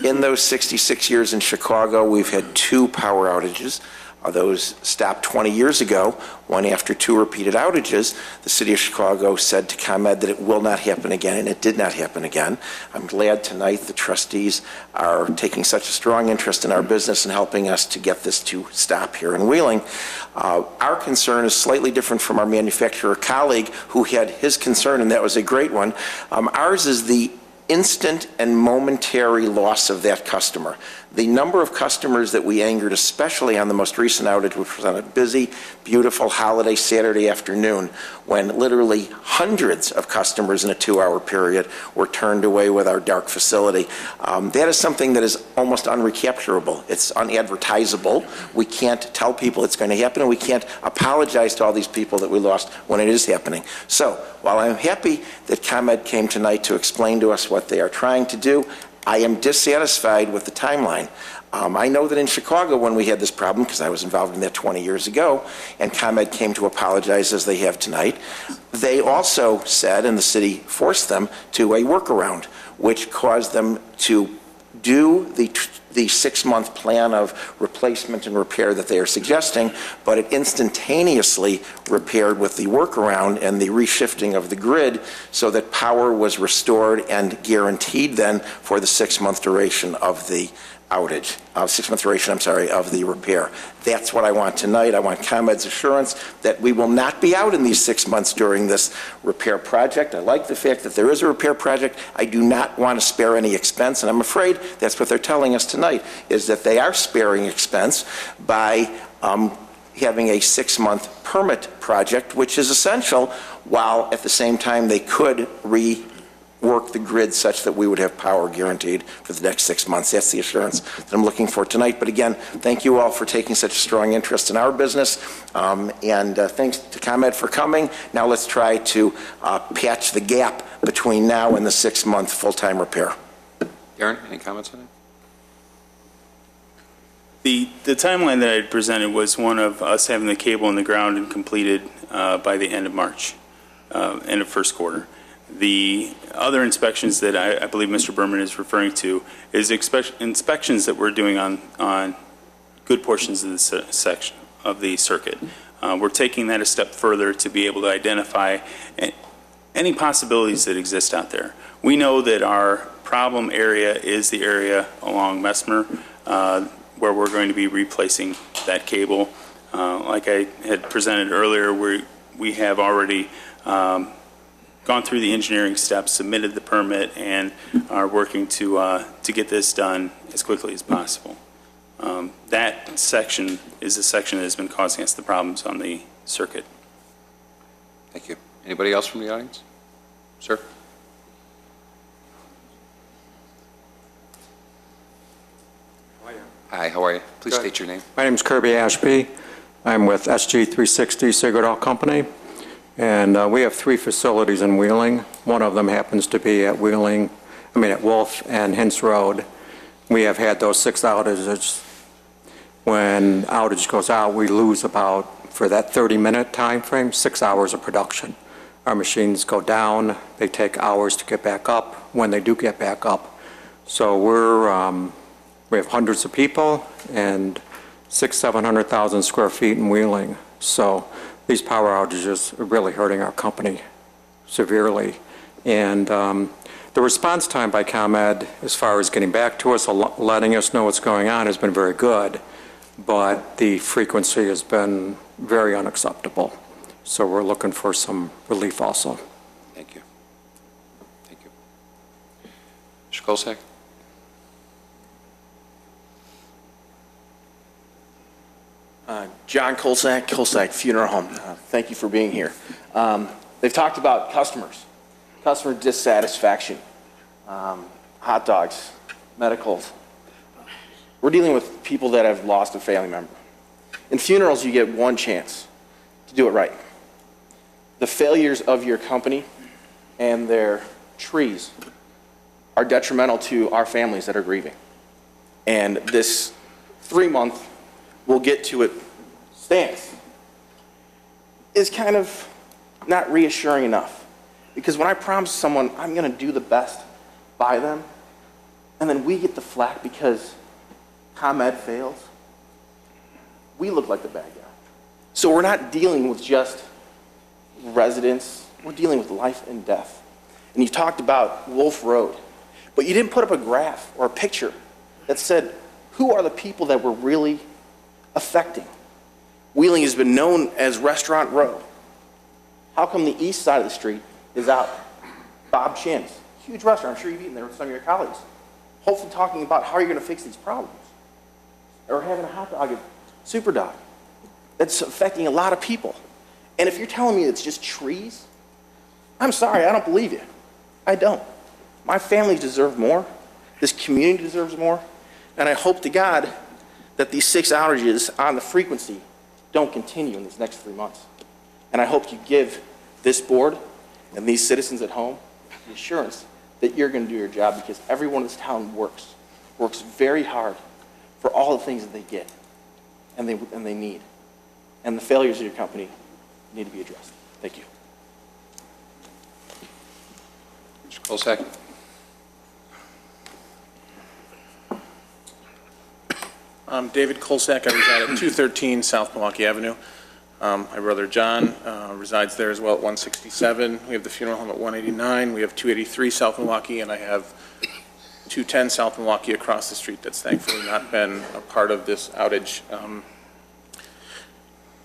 In those 66 years in Chicago, we've had 2 power outages. Those stopped 20 years ago, when after 2 repeated outages, the city of Chicago said to ComEd that it will not happen again, and it did not happen again. I'm glad tonight the trustees are taking such a strong interest in our business and helping us to get this to stop here in Wheeling. Our concern is slightly different from our manufacturer colleague who had his concern, and that was a great one. Ours is the instant and momentary loss of that customer. The number of customers that we angered, especially on the most recent outage, which was on a busy, beautiful holiday Saturday afternoon, when literally hundreds of customers in a 2-hour period were turned away with our dark facility. That is something that is almost unrecapturable. It's unadvertisable. We can't tell people it's going to happen, and we can't apologize to all these people that we lost when it is happening. So, while I'm happy that ComEd came tonight to explain to us what they are trying to do, I am dissatisfied with the timeline. I know that in Chicago, when we had this problem, because I was involved in that 20 years ago, and ComEd came to apologize as they have tonight, they also said, and the city forced them to a workaround, which caused them to do the 6-month plan of replacement and repair that they are suggesting, but it instantaneously repaired with the workaround and the reshifting of the grid so that power was restored and guaranteed then for the 6-month duration of the outage, 6-month duration, of the repair. That's what I want tonight. I want ComEd's assurance that we will not be out in these 6 months during this repair project. I like the fact that there is a repair project. I do not want to spare any expense, and I'm afraid that's what they're telling us tonight, is that they are sparing expense by having a 6-month permit project, which is essential, while at the same time they could work the grid such that we would have power guaranteed for the next 6 months. That's the assurance that I'm looking for tonight. But again, thank you all for taking such a strong interest in our business, and thanks to ComEd for coming. Now let's try to patch the gap between now and the 6-month full-time repair. Aaron, any comments on it? The timeline that I presented was one of us having the cable in the ground and completed by the end of March, end of first quarter. The other inspections that I believe Mr. Berman is referring to is inspections that we're doing on good portions of the section of the circuit. We're taking that a step further to be able to identify any possibilities that exist out there. We know that our problem area is the area along Messmer, where we're going to be replacing that cable. Like I had presented earlier, we have already gone through the engineering steps, submitted the permit, and are working to get this done as quickly as possible. That section is the section that has been causing us the problems on the circuit. Thank you. Anybody else from the audience? Sir? Hi, how are you? Please state your name. My name is Kirby Ashby. I'm with SG360 Sigadol Company, and we have 3 facilities in Wheeling. One of them happens to be at Wolf and Hintz Road. We have had those 6 outages. When outage goes out, we lose about, for that 30-minute time frame, 6 hours of production. Our machines go down. They take hours to get back up when they do get back up. So we have hundreds of people and 700,000 square feet in Wheeling. So these power outages are really hurting our company severely. And the response time by ComEd, as far as getting back to us, letting us know what's going on, has been very good. But the frequency has been very unacceptable. So we're looking for some relief also. Thank you. Thank you. Mr. Kolsak? John Kolsak, Kolsak Funeral Home. Thank you for being here. They've talked about customer dissatisfaction, hot dogs, medicals. We're dealing with people that have lost a family member. In funerals, you get one chance to do it right. The failures of your company and their trees are detrimental to our families that are grieving. And this 3-month, we'll get to it stance is kind of not reassuring enough. Because when I promise someone I'm going to do the best by them, and then we get the flack because ComEd fails, we look like the bad guy. So we're not dealing with just residents, we're dealing with life and death. And you talked about Wolf Road, but you didn't put up a graph or a picture that said, who are the people that we're really affecting? Wheeling has been known as Restaurant Row. How come the east side of the street is out? Bob Chin's, huge restaurant. I'm sure you've eaten there with some of your colleagues. Hopefully talking about how you're going to fix these problems. Or having a hot dog at Super Dog. That's affecting a lot of people. And if you're telling me it's just trees, I'm sorry, I don't believe you. I don't. My family deserves more. This community deserves more. And I hope to God that these 6 outages on the frequency don't continue in these next 3 months. And I hope you give this board and these citizens at home the assurance that you're going to do your job, because everyone in this town works very hard for all the things that they get and they need. And the failures of your company need to be addressed. Thank you. Mr. Kolsak? I'm David Kolsak. I reside at 213 South Milwaukee Avenue. My brother John resides there as well at 167. We have the funeral home at 189. We have 283 South Milwaukee, and I have 210 South Milwaukee across the street that's thankfully not been a part of this outage.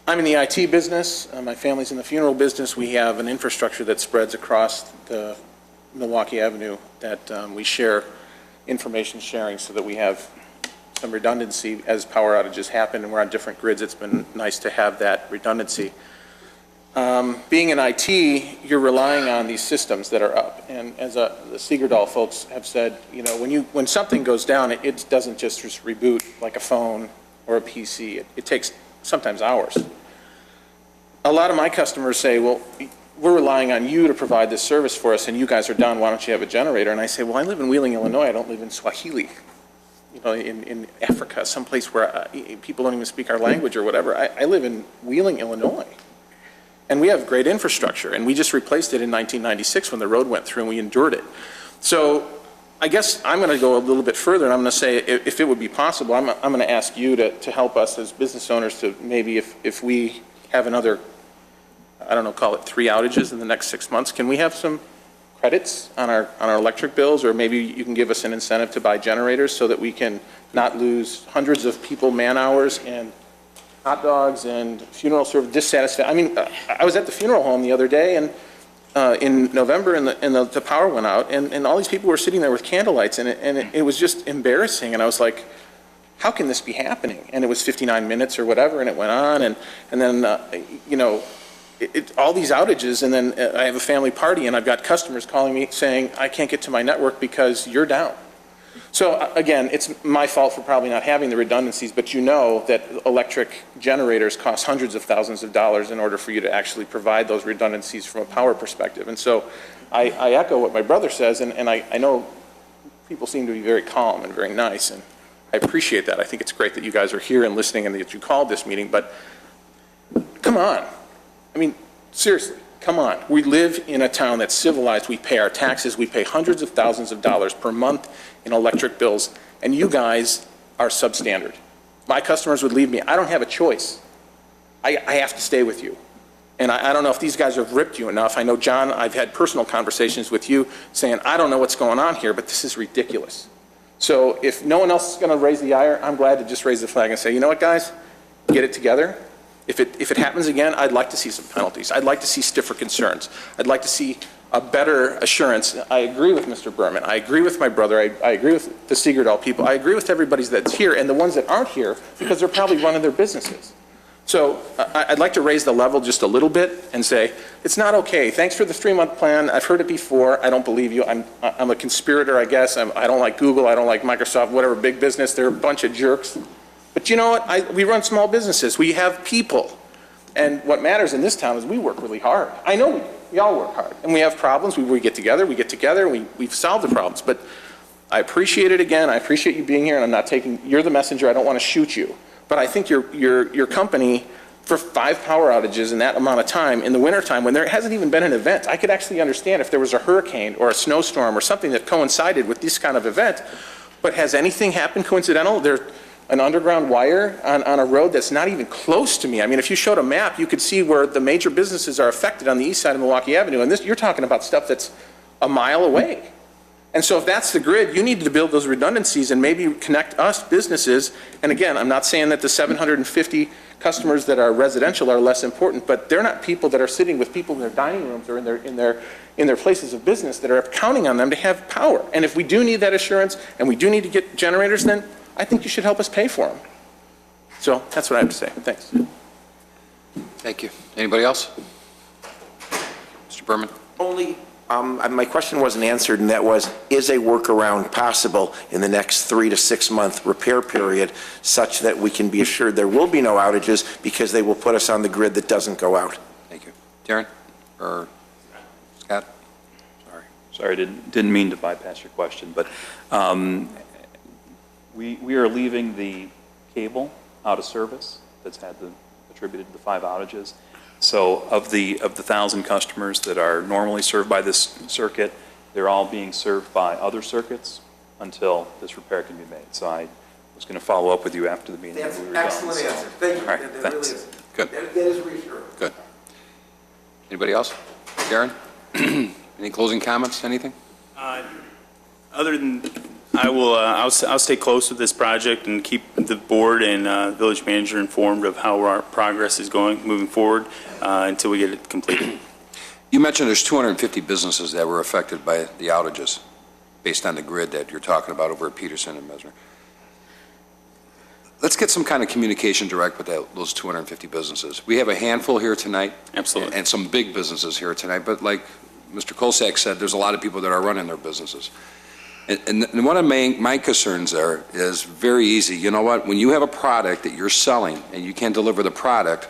I'm in the IT business. My family's in the funeral business. We have an infrastructure that spreads across the Milwaukee Avenue that we share information sharing so that we have some redundancy as power outages happen and we're on different grids. It's been nice to have that redundancy. being in IT, you're relying on these systems that are up. And as the Segerdahl folks have said, you know, when something goes down, it doesn't just reboot like a phone or a PC. It takes sometimes hours. A lot of my customers say, well, we're relying on you to provide this service for us, and you guys are down, why don't you have a generator? And I say, well, I live in Wheeling, Illinois. I don't live in Swahili, you know, in Africa, someplace where people don't even speak our language or whatever. I live in Wheeling, Illinois. And we have great infrastructure, and we just replaced it in 1996 when the road went through, and we endured it. So I guess I'm going to go a little bit further, and I'm going to say, if it would be possible, I'm going to ask you to help us as business owners to maybe, if we have another, I don't know, call it 3 outages in the next 6 months, can we have some credits on our electric bills, or maybe you can give us an incentive to buy generators so that we can not lose hundreds of people, man hours, and hot dogs and funeral service dissatisfaction. I mean, I was at the funeral home the other day, and in November, and the power went out, and all these people were sitting there with candlelights, and it was just embarrassing. And I was like, how can this be happening? And it was 59 minutes or whatever, and it went on, and then you know, all these outages, and then I have a family party, and I've got customers calling me saying, I can't get to my network because you're down. So again, it's my fault for probably not having the redundancies, but you know that electric generators cost hundreds of thousands of dollars in order for you to actually provide those redundancies from a power perspective. And so I echo what my brother says, and I know people seem to be very calm and very nice, and I appreciate that. I think it's great that you guys are here and listening and that you called this meeting, but come on. I mean, seriously. Come on. We live in a town that's civilized. We pay our taxes. We pay hundreds of thousands of dollars per month in electric bills, and you guys are substandard. My customers would leave me. I don't have a choice. I have to stay with you. And I don't know if these guys have ripped you enough. I know, John, I've had personal conversations with you saying, I don't know what's going on here, but this is ridiculous. So if no one else is going to raise the ire, I'm glad to just raise the flag and say, you know what, guys, get it together. If it happens again, I'd like to see some penalties. I'd like to see stiffer concerns. I'd like to see a better assurance. I agree with Mr. Berman. I agree with my brother. I agree with the Segerdahl people. I agree with everybody that's here and the ones that aren't here because they're probably running their businesses. So I'd like to raise the level just a little bit and say, it's not okay. Thanks for the 3-month plan. I've heard it before. I don't believe you. I'm a conspirator, I guess. I don't like Google. I don't like Microsoft, whatever, big business. They're a bunch of jerks. But you know what? We run small businesses. We have people. And what matters in this town is we work really hard. I know we do. We all work hard. And we have problems. We get together. We've solved the problems. But I appreciate it again. I appreciate you being here. And I'm not taking, you're the messenger. I don't want to shoot you. But I think your company, for 5 power outages in that amount of time, in the wintertime, when there hasn't even been an event, I could actually understand if there was a hurricane or a snowstorm or something that coincided with this kind of event. But has anything happened coincidental? There's an underground wire on a road that's not even close to me. I mean, if you showed a map, you could see where the major businesses are affected on the east side of Milwaukee Avenue. And this, you're talking about stuff that's a mile away. And so if that's the grid, you need to build those redundancies and maybe connect us businesses. And again, I'm not saying that the 750 customers that are residential are less important, but they're not people that are sitting with people in their dining rooms or in their places of business that are counting on them to have power. And if we do need that assurance and we do need to get generators, then I think you should help us pay for them. So that's what I have to say. Thanks. Thank you. Anybody else? Mr. Berman? Only, my question wasn't answered, and that was, is a workaround possible in the next 3 to 6 month repair period such that we can be assured there will be no outages because they will put us on the grid that doesn't go out? Thank you. Darren or Scott? Sorry, didn't mean to bypass your question, but we are leaving the cable out of service that's had attributed to the 5 outages. So of the 1,000 customers that are normally served by this circuit, they're all being served by other circuits until this repair can be made. So I was going to follow up with you after the meeting. That's when we an were excellent done. answer. Thank you. All right, that thanks. really is. Good. That is reassuring. Good. Anybody else? Darren? Any closing comments? Anything? Other than, I'll stay close with this project and keep the board and village manager informed of how our progress is going, moving forward until we get it completed. You mentioned there's 250 businesses that were affected by the outages based on the grid that you're talking about over at Peterson and Mesner. let's get some kind of communication direct with those 250 businesses. We have a handful here tonight. Absolutely. And some big businesses here tonight, but like Mr. Kolsak said, there's a lot of people that are running their businesses. And one of my concerns there is very easy. You know what? When you have a product that you're selling and you can't deliver the product,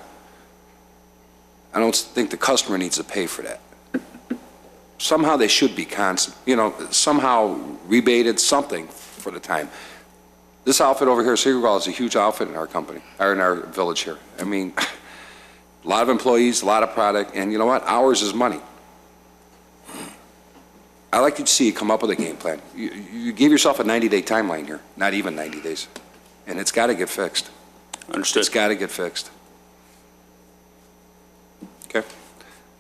I don't think the customer needs to pay for that. Somehow they should be somehow rebated something for the time. This outfit over here, Segergall, is a huge outfit in our company, or in our village here. I mean, a lot of employees, a lot of product, and you know what? Hours is money. I'd like to see you come up with a game plan. You gave yourself a 90-day timeline here, not even 90 days. And it's got to get fixed. Understood. It's got to get fixed. Okay?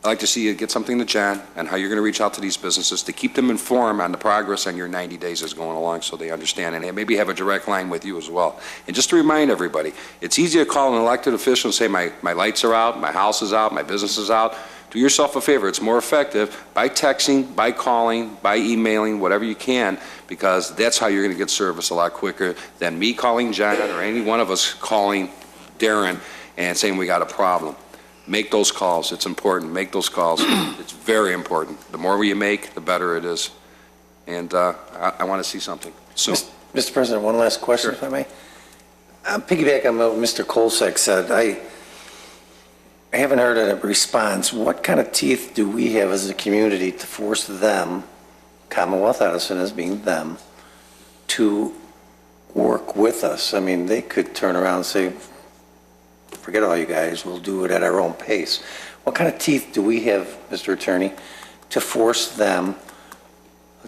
I'd like to see you get something to John on how you're going to reach out to these businesses to keep them informed on the progress on your 90 days is going along so they understand, and maybe have a direct line with you as well. And just to remind everybody, it's easy to call an elected official and say, my lights are out, my house is out, my business is out. Do yourself a favor. It's more effective by texting, by calling, by emailing, whatever you can, because that's how you're going to get service a lot quicker than me calling John or any one of us calling Darren and saying we got a problem. Make those calls. It's important. Make those calls. It's very important. The more you make, the better it is. And I want to see something soon. Mr. President, one last question, if I may. I'll piggyback on what Mr. Kolsak said. I haven't heard a response. What kind of teeth do we have as a community to force them, Commonwealth Edison as being them, to work with us? I mean, they could turn around and say, forget all you guys, we'll do it at our own pace. What kind of teeth do we have, Mr. Attorney, to force them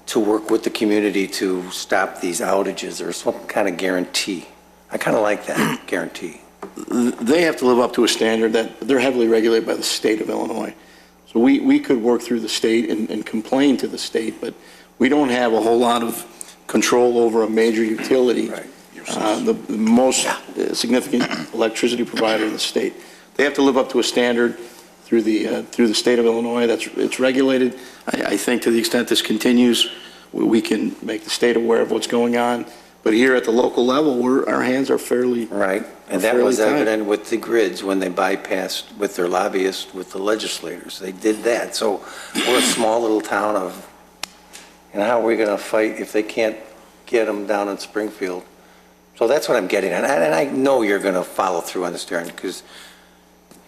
to work with the community to stop these outages or some kind of guarantee? I kind of like that, guarantee. They have to live up to a standard that they're heavily regulated by the state of Illinois. So we could work through the state and complain to the state, but we don't have a whole lot of control over a major utility, the most significant electricity provider in the state. They have to live up to a standard through the state of Illinois. It's regulated. I think to the extent this continues, we can make the state aware of what's going on. But here at the local level, our hands are fairly right, and that was evident with the grids when they bypassed with their lobbyists, with the legislators. They did that. So we're a small little town of, and how are we going to fight if they can't get them down in Springfield? So that's what I'm getting at, and I know you're going to follow through on this, Darren, because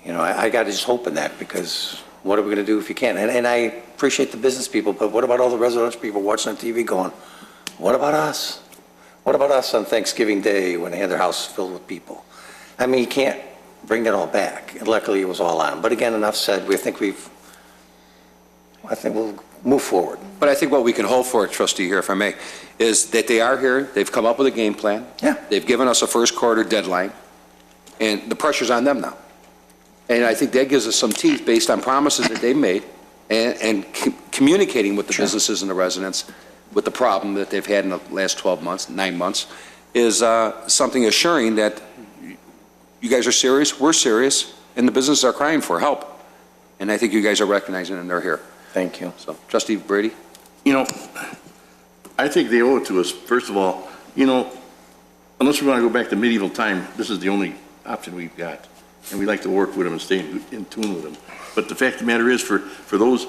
I got to just hope in that, because what are we going to do if you can't? And I appreciate the business people, but what about all the residential people watching on TV going, what about us? What about us on Thanksgiving Day when they had their house filled with people? I mean, you can't bring that all back. And luckily, it was all on. But again, enough said. I think we'll move forward. But I think what we can hope for, Trustee, here, if I may, is that they are here. They've come up with a game plan. Yeah. They've given us a first quarter deadline, and the pressure's on them now. And I think that gives us some teeth based on promises that they made and communicating with the businesses and the residents with the problem that they've had in the last 12 months, 9 months, is something assuring that you guys are serious, we're serious, and the businesses are crying for help. And I think you guys are recognizing and they're here. Thank you. So, Trustee Brady? I think they owe it to us. First of all, unless we want to go back to medieval time, this is the only option we've got. And we like to work with them and stay in tune with them. But the fact of the matter is, for those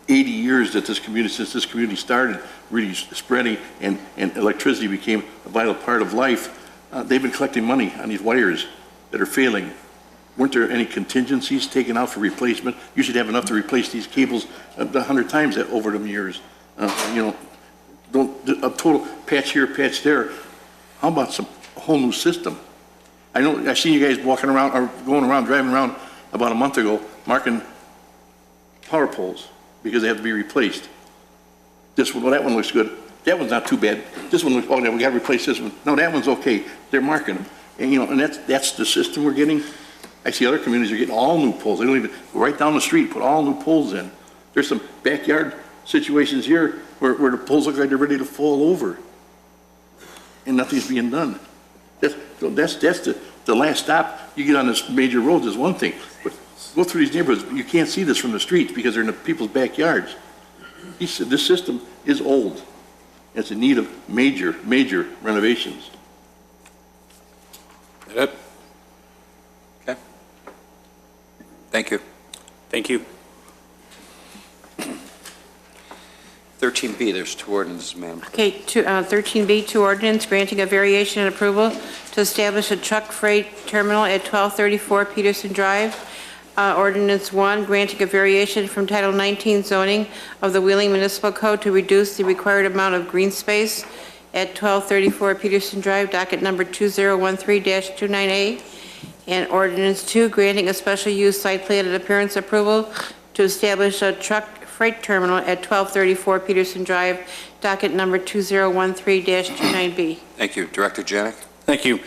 80 years that since this community started really spreading and electricity became a vital part of life, they've been collecting money on these wires that are failing. Weren't there any contingencies taken out for replacement? You should have enough to replace these cables 100 times over the years. A total patch here, patch there. How about a whole new system? I seen you guys walking around or driving around about a month ago, marking power poles because they have to be replaced. That one looks good. That one's not too bad. This one looks, we got to replace this one. No, that one's okay. They're marking them. And that's the system we're getting. I see other communities are getting all new poles. They don't even go right down the street, put all new poles in. There's some backyard situations here where the poles look like they're ready to fall over. And nothing's being done. That's the last stop. You get on this major roads is one thing. But go through these neighborhoods, you can't see this from the streets because they're in the people's backyards. This system is old. It's in need of major renovations. That it? Okay. Thank you. Thank you. 13B, there's two ordinances, ma'am. Okay, 13B, 2 ordinance granting a variation and approval to establish a truck freight terminal at 1234 Peterson Drive. Ordinance 1, granting a variation from Title 19 zoning of the Wheeling Municipal Code to reduce the required amount of green space at 1234 Peterson Drive, docket number 2013-29A. And ordinance 2, granting a special use site plan and appearance approval to establish a truck freight terminal at 1234 Peterson Drive, docket number 2013-29B. Thank you. Director Janik? Thank you.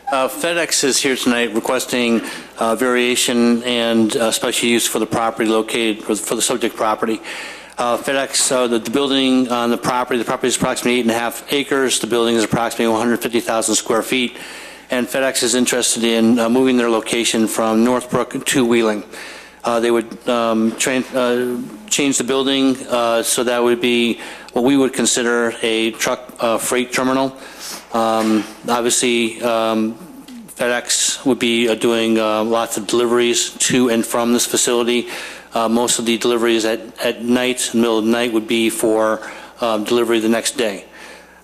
FedEx is here tonight requesting variation and special use for the property located, for the subject property. FedEx, the building on the property is approximately 8.5 acres. The building is approximately 150,000 square feet. And FedEx is interested in moving their location from Northbrook to Wheeling. They would change the building so that would be what we would consider a truck freight terminal. Obviously, FedEx would be doing lots of deliveries to and from this facility. Most of the deliveries at night, in the middle of the night, would be for delivery the next day.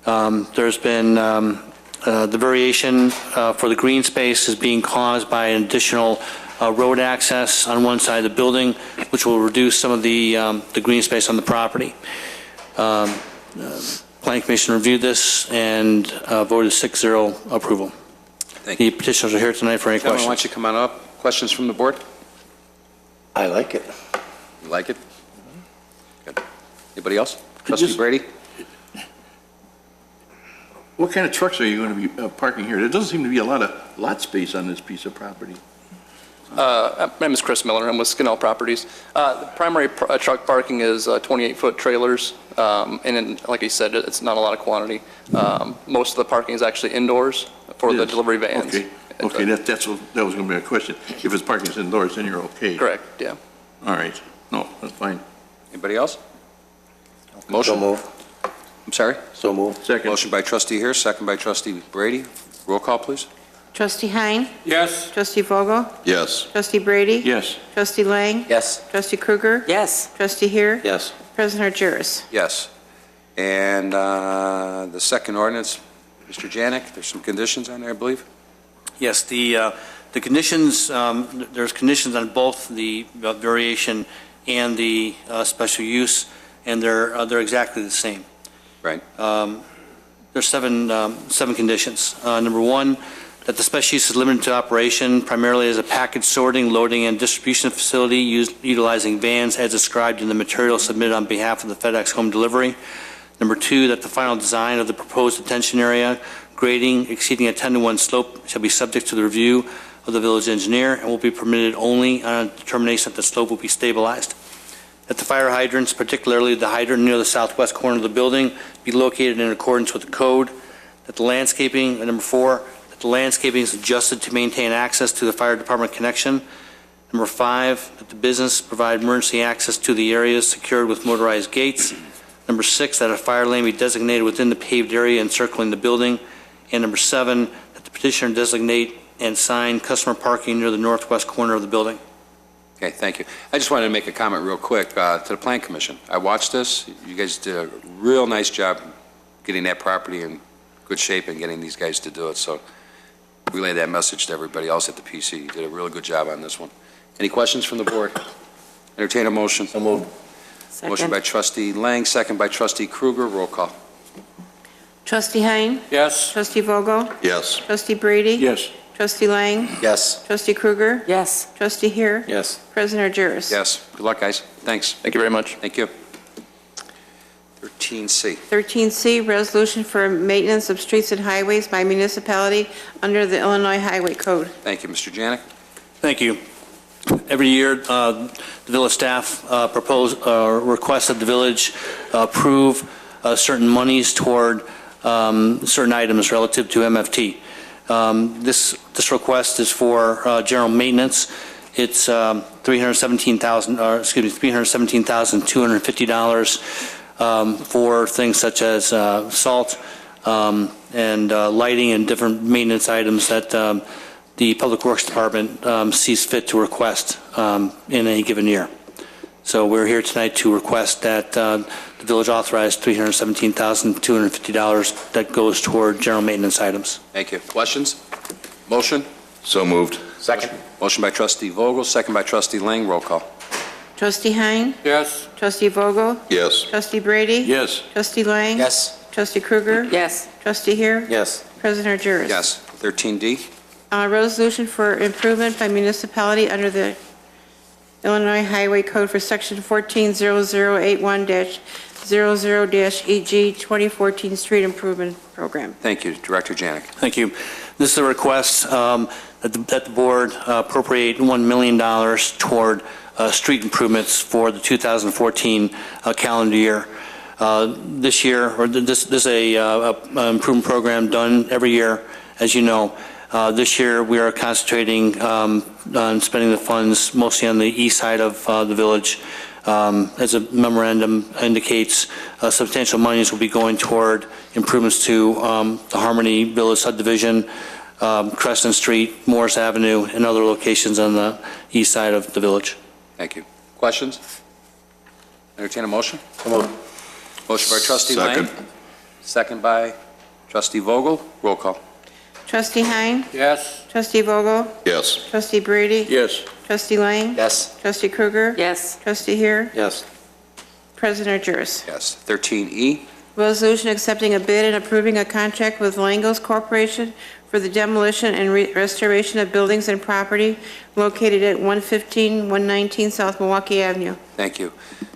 There's been the variation for the green space is being caused by an additional road access on one side of the building, which will reduce some of the green space on the property. Planning Commission reviewed this and voted 6-0 approval. Thank you. The petitioners are here tonight for any Gentlemen, questions. why don't you come on up? Questions from the board? I like it. You like it? Good. Anybody else? Trustee Brady? What kind of trucks are you going to be parking here? There doesn't seem to be a lot of lot space on this piece of property. My name is Chris Miller. I'm with Skinnell Properties. The primary truck parking is 28-foot trailers, and then, like he said, it's not a lot of quantity. Most of the parking is actually indoors for the delivery vans. Okay, that was going to be my question. If it's parking indoors, then you're okay. Correct, yeah. All right. No, that's fine. Anybody else? Motion? So move. I'm sorry? So move. Second. Motion by trustee Hirsch, second by trustee Brady. Roll call, please. Trustee Hein? Yes. Trustee Vogel? Yes. Trustee Brady? Yes. Trustee Lang? Yes. Trustee Krueger? Yes. Trustee Heer? Yes. President Harjeris? Yes. And the second ordinance, Mr. Janik, there's some conditions on there, I believe? Yes, the conditions, there's conditions on both the variation and the special use, and they're exactly the same. Right. There's seven conditions. Number 1, that the special use is limited to operation primarily as a package sorting, loading, and distribution facility utilizing vans as described in the material submitted on behalf of the FedEx Home Delivery. Number 2, that the final design of the proposed detention area grading exceeding a 10-to-1 slope shall be subject to the review of the village engineer and will be permitted only on a determination that the slope will be stabilized. That the fire hydrants, particularly the hydrant near the southwest corner of the building, be located in accordance with the code. That the landscaping, number 4, that the landscaping is adjusted to maintain access to the fire department connection. Number 5, that the business provide emergency access to the areas secured with motorized gates. Number 6, that a fire lane be designated within the paved area encircling the building. And number 7, that the petitioner designate and sign customer parking near the northwest corner of the building. Okay, thank you. I just wanted to make a comment real quick to the Plan Commission. I watched this. You guys did a real nice job getting that property in good shape and getting these guys to do it. So relay that message to everybody else at the PC. You did a really good job on this one. Any questions from the board? Entertain a motion. So moved. Second. Motion by trustee Lang, second by trustee Krueger. Roll call. Trustee Hein? Yes. Trustee Vogel? Yes. Trustee Brady? Yes. Trustee Lang? Yes. Trustee Krueger? Yes. Trustee Heer? Yes. President Harjeris? Yes. Good luck, guys. Thanks. Thank you very much. Thank you. 13C. 13C, resolution for maintenance of streets and highways by municipality under the Illinois Highway Code. Thank you, Mr. Janik. Thank you. Every year, the village staff request that the village approve certain monies toward certain items relative to MFT. This request is for general maintenance. It's $317,250 for things such as salt, and lighting and different maintenance items that the Public Works Department sees fit to request in any given year. So we're here tonight to request that the village authorize $317,250 that goes toward general maintenance items. Thank you. Questions? Motion? So moved. Second. Motion by trustee Vogel, second by trustee Lang. Roll call. Trustee Hein? Yes. Trustee Vogel? Yes. Trustee Brady? Yes. Trustee Lang? Yes. Trustee Krueger? Yes. Trustee Here? Yes. President Argyris? Yes. 13D. Resolution for improvement by municipality under the Illinois Highway Code for Section 140081-00-EG 2014 Street Improvement Program. Thank you. Director Janik. Thank you. This is a request that the board appropriate $1 million toward street improvements for the 2014 calendar year. This year, or this is a improvement program done every year, as you know. This year, we are concentrating on spending the funds mostly on the east side of the village. As a memorandum indicates, substantial monies will be going toward improvements to the Harmony Village subdivision, Crescent Street, Morris Avenue, and other locations on the east side of the village. Thank you. Questions? Entertain a motion? Come on. Motion by trustee Second. Lang. Second by trustee Vogel. Roll call. Trustee Hein? Yes. Trustee Vogel? Yes. Trustee Brady? Yes. Trustee Lang? Yes. Trustee Krueger? Yes. Trustee Here? Yes. President Argyris? Yes. 13E. Resolution accepting a bid and approving a contract with Langos Corporation for the demolition and restoration of buildings and property located at 115-119 South Milwaukee Avenue. Thank you.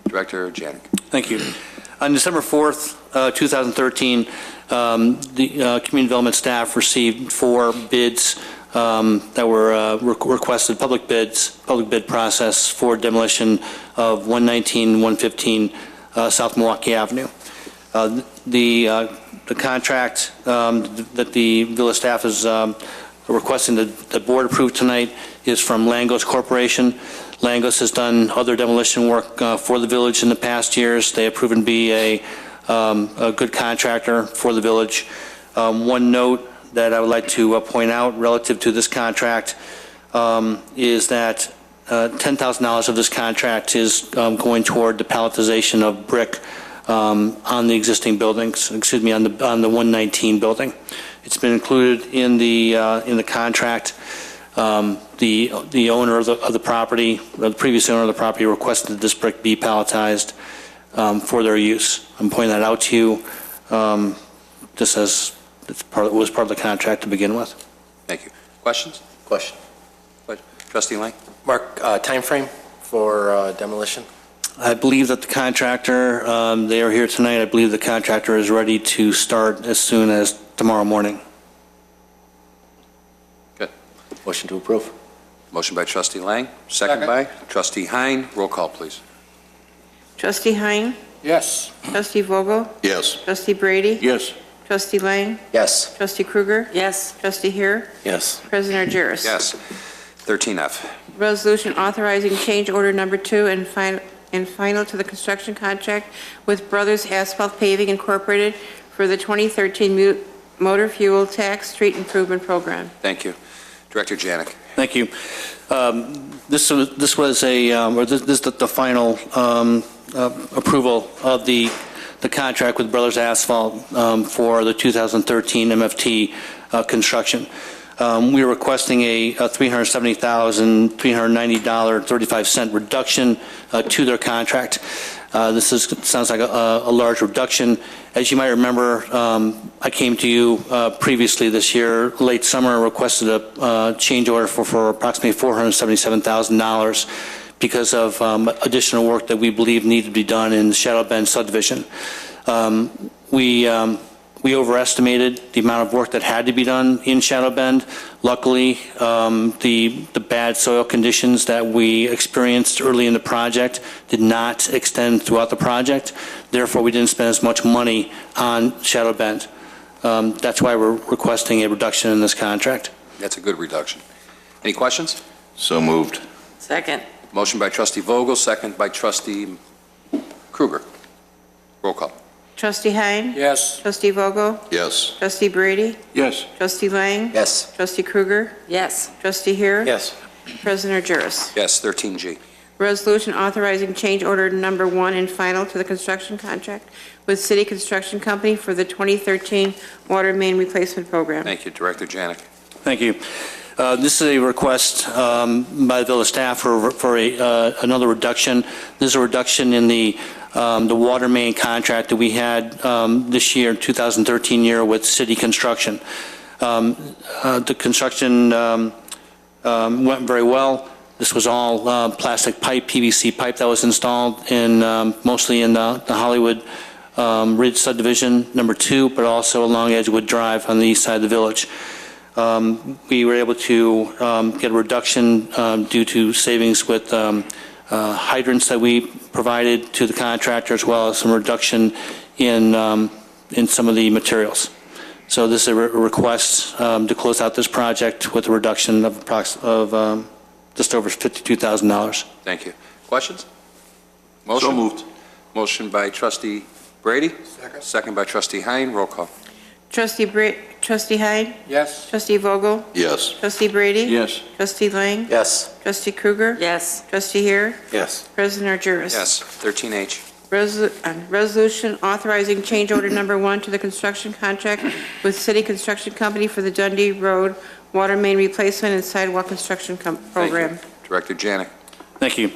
Director Janik. Thank you. On December 4th, 2013, the Community Development staff received 4 bids that were requested, public bid process for demolition of 119-115 South Milwaukee Avenue. The contract that the village staff is requesting that the board approve tonight is from Langos Corporation. Langos has done other demolition work for the village in the past years. They have proven to be a good contractor for the village. One note that I would like to point out relative to this contract is that $10,000 of this contract is going toward the palletization of brick on the existing buildings, excuse me, on the 119 building. It's been included in the contract. The owner of the property, the previous owner of the property, requested that this brick be palletized for their use. I'm pointing that out to you, just as it was part of the contract to begin with. Thank you. Questions? Question. Trustee Lang. Mark, timeframe for demolition? I believe that the contractor, they are here tonight. I believe the contractor is ready to start as soon as tomorrow morning. Good. Motion to approve. Motion by trustee Lang, second by trustee Hein. Roll call, please. Trustee Hein? Yes. Trustee Vogel? Yes. Trustee Brady? Yes. Trustee Lang? Yes. Trustee Krueger? Yes. Trustee Here? Yes. President Argyris? Yes. 13F. Resolution authorizing change order number 2 and final to the construction contract with Brothers Asphalt Paving Incorporated for the 2013 Motor Fuel Tax Street Improvement Program. Thank you. Director Janik. Thank you. This was the final approval of the contract with Brothers Asphalt for the 2013 MFT construction. We are requesting a $370,390.35 reduction to their contract. This sounds like a large reduction. As you might remember, I came to you previously this year, late summer, requested a change order for approximately $477,000 because of additional work that we believe needed to be done in the Shadow Bend subdivision. We overestimated the amount of work that had to be done in Shadow Bend. Luckily, the bad soil conditions that we experienced early in the project did not extend throughout the project. Therefore, we didn't spend as much money on Shadow Bend. That's why we're requesting a reduction in this contract. That's a good reduction. Any questions? So moved. Second. Motion by trustee Vogel, second by trustee Krueger. Roll call. Trustee Hein? Yes. Trustee Vogel? Yes. Trustee Brady? Yes. Trustee Lang? Yes. Trustee Krueger? Yes. Trustee Hare? Yes. President Urgis. Yes, 13G. Resolution authorizing change order number 1 and final to the construction contract with City Construction Company for the 2013 water main replacement program. Thank you, Director Janik. Thank you. This is a request by the village staff for another reduction. This is a reduction in the water main contract that we had this year, 2013 year, with City Construction. The construction went very well. This was all plastic pipe, PVC pipe that was installed mostly in the Hollywood Ridge subdivision, number 2, but also along Edgewood Drive on the east side of the village. We were able to get a reduction due to savings with hydrants that we provided to the contractor, as well as some reduction in some of the materials. So this is a request to close out this project with a reduction of just over $52,000. Thank you. Questions? Motion? So moved. Motion by Trustee Brady. Second by Trustee Hein. Roll call. Trustee Hein? Yes. Trustee Vogel? Yes. Trustee Brady? Yes. Trustee Lang? Yes. Trustee Krueger? Yes. Trustee Hare? Yes. President Urgis. Yes, 13H. Resolution authorizing change order number 1 to the construction contract with City Construction Company for the Dundee Road water main replacement and sidewalk construction program. Thank you. Director Janik. Thank you.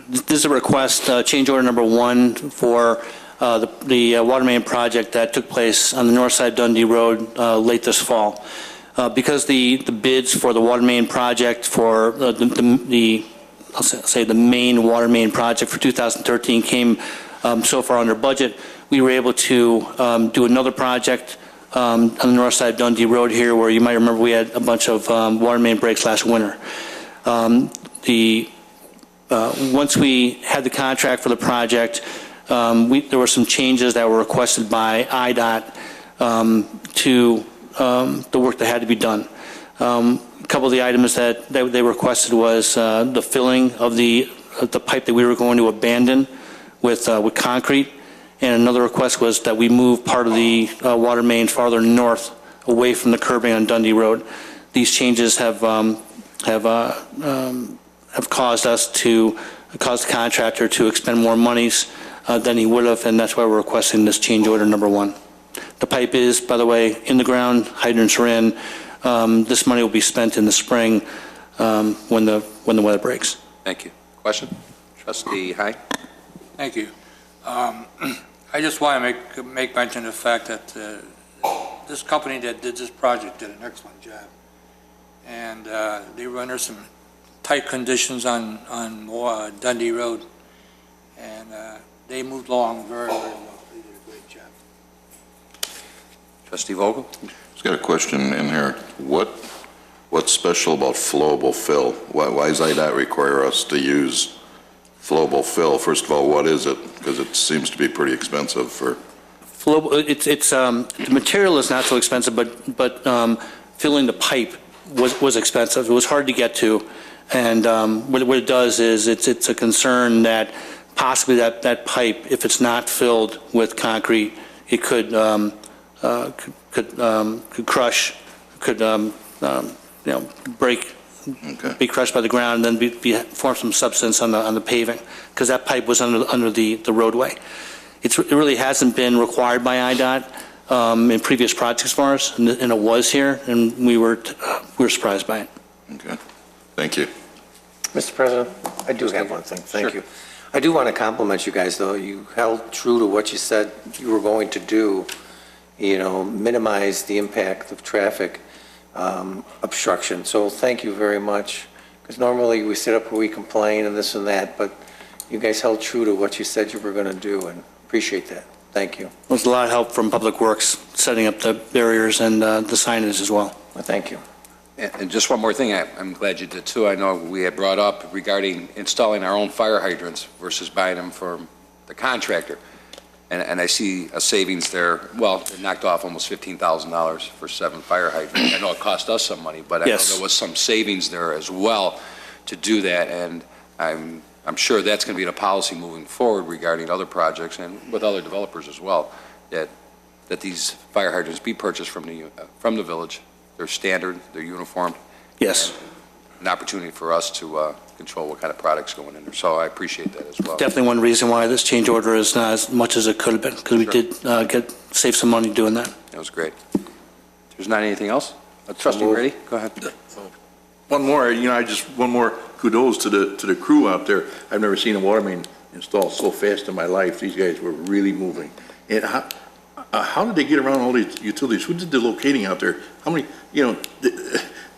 This is a request, change order number 1 for the water main project that took place on the north side of Dundee Road late this fall. Because the bids for the water main project for I'll say the main water main project for 2013 came so far under budget, we were able to do another project on the north side of Dundee Road here, where you might remember we had a bunch of water main breaks last winter. Once we had the contract for the project, there were some changes that were requested by IDOT to the work that had to be done. A couple of the items that they requested was the filling of the pipe that we were going to abandon with concrete, and another request was that we move part of the water main farther north away from the curbing on Dundee Road. These changes have caused the contractor to expend more monies than he would have, and that's why we're requesting this change order number 1. The pipe is, by the way, in the ground, hydrants are in. This money will be spent in the spring when the weather breaks. Thank you. Question? Trustee Hein. Thank you. I just want to make mention of the fact that this company that did this project did an excellent job. And they were under some tight conditions on Dundee Road. And they moved along very, very well. They did a great job. Trustee Vogel. Just got a question in here. What's special about flowable fill? Why does IDOT require us to use flowable fill? First of all, what is it? Because it seems to be pretty expensive for... The material is not so expensive, but filling the pipe was expensive. It was hard to get to, and what it does is it's a concern that possibly that pipe, if it's not filled with concrete, it could crush, break, be crushed by the ground, and then form some substance on the paving, because that pipe was under the roadway. It really hasn't been required by IDOT in previous projects for us, and it was here, and we were surprised by it. Okay. Thank you. Mr. President, I do have one thing. Thank you. I do want to compliment you guys, though. You held true to what you said you were going to do, minimize the impact of traffic obstruction. So thank you very much, because normally we sit up and we complain and this and that, but you guys held true to what you said you were going to do, and appreciate that. Thank you. There was a lot of help from Public Works setting up the barriers and the signage as well. Well, thank you. And just one more thing, I'm glad you did too. I know we had brought up regarding installing our own fire hydrants versus buying them from the contractor. And I see a savings there. Well, it knocked off almost $15,000 for 7 fire hydrants. I know it cost us some money, but I know there was some savings there as well to do that. And I'm I'm sure that's going to be the policy moving forward regarding other projects and with other developers as well, that these fire hydrants be purchased from the village. They're standard, they're uniformed. Yes. An opportunity for us to control what kind of products going in there. So I appreciate that as well. Definitely one reason why this change order is not as much as it could have been, because we did save some money doing that. That was great. There's not anything else? Trustee Brady, go ahead. One more, one more kudos to the crew out there. I've never seen a water main installed so fast in my life. These guys were really moving. And how did they get around all these utilities? Who did the locating out there? How many,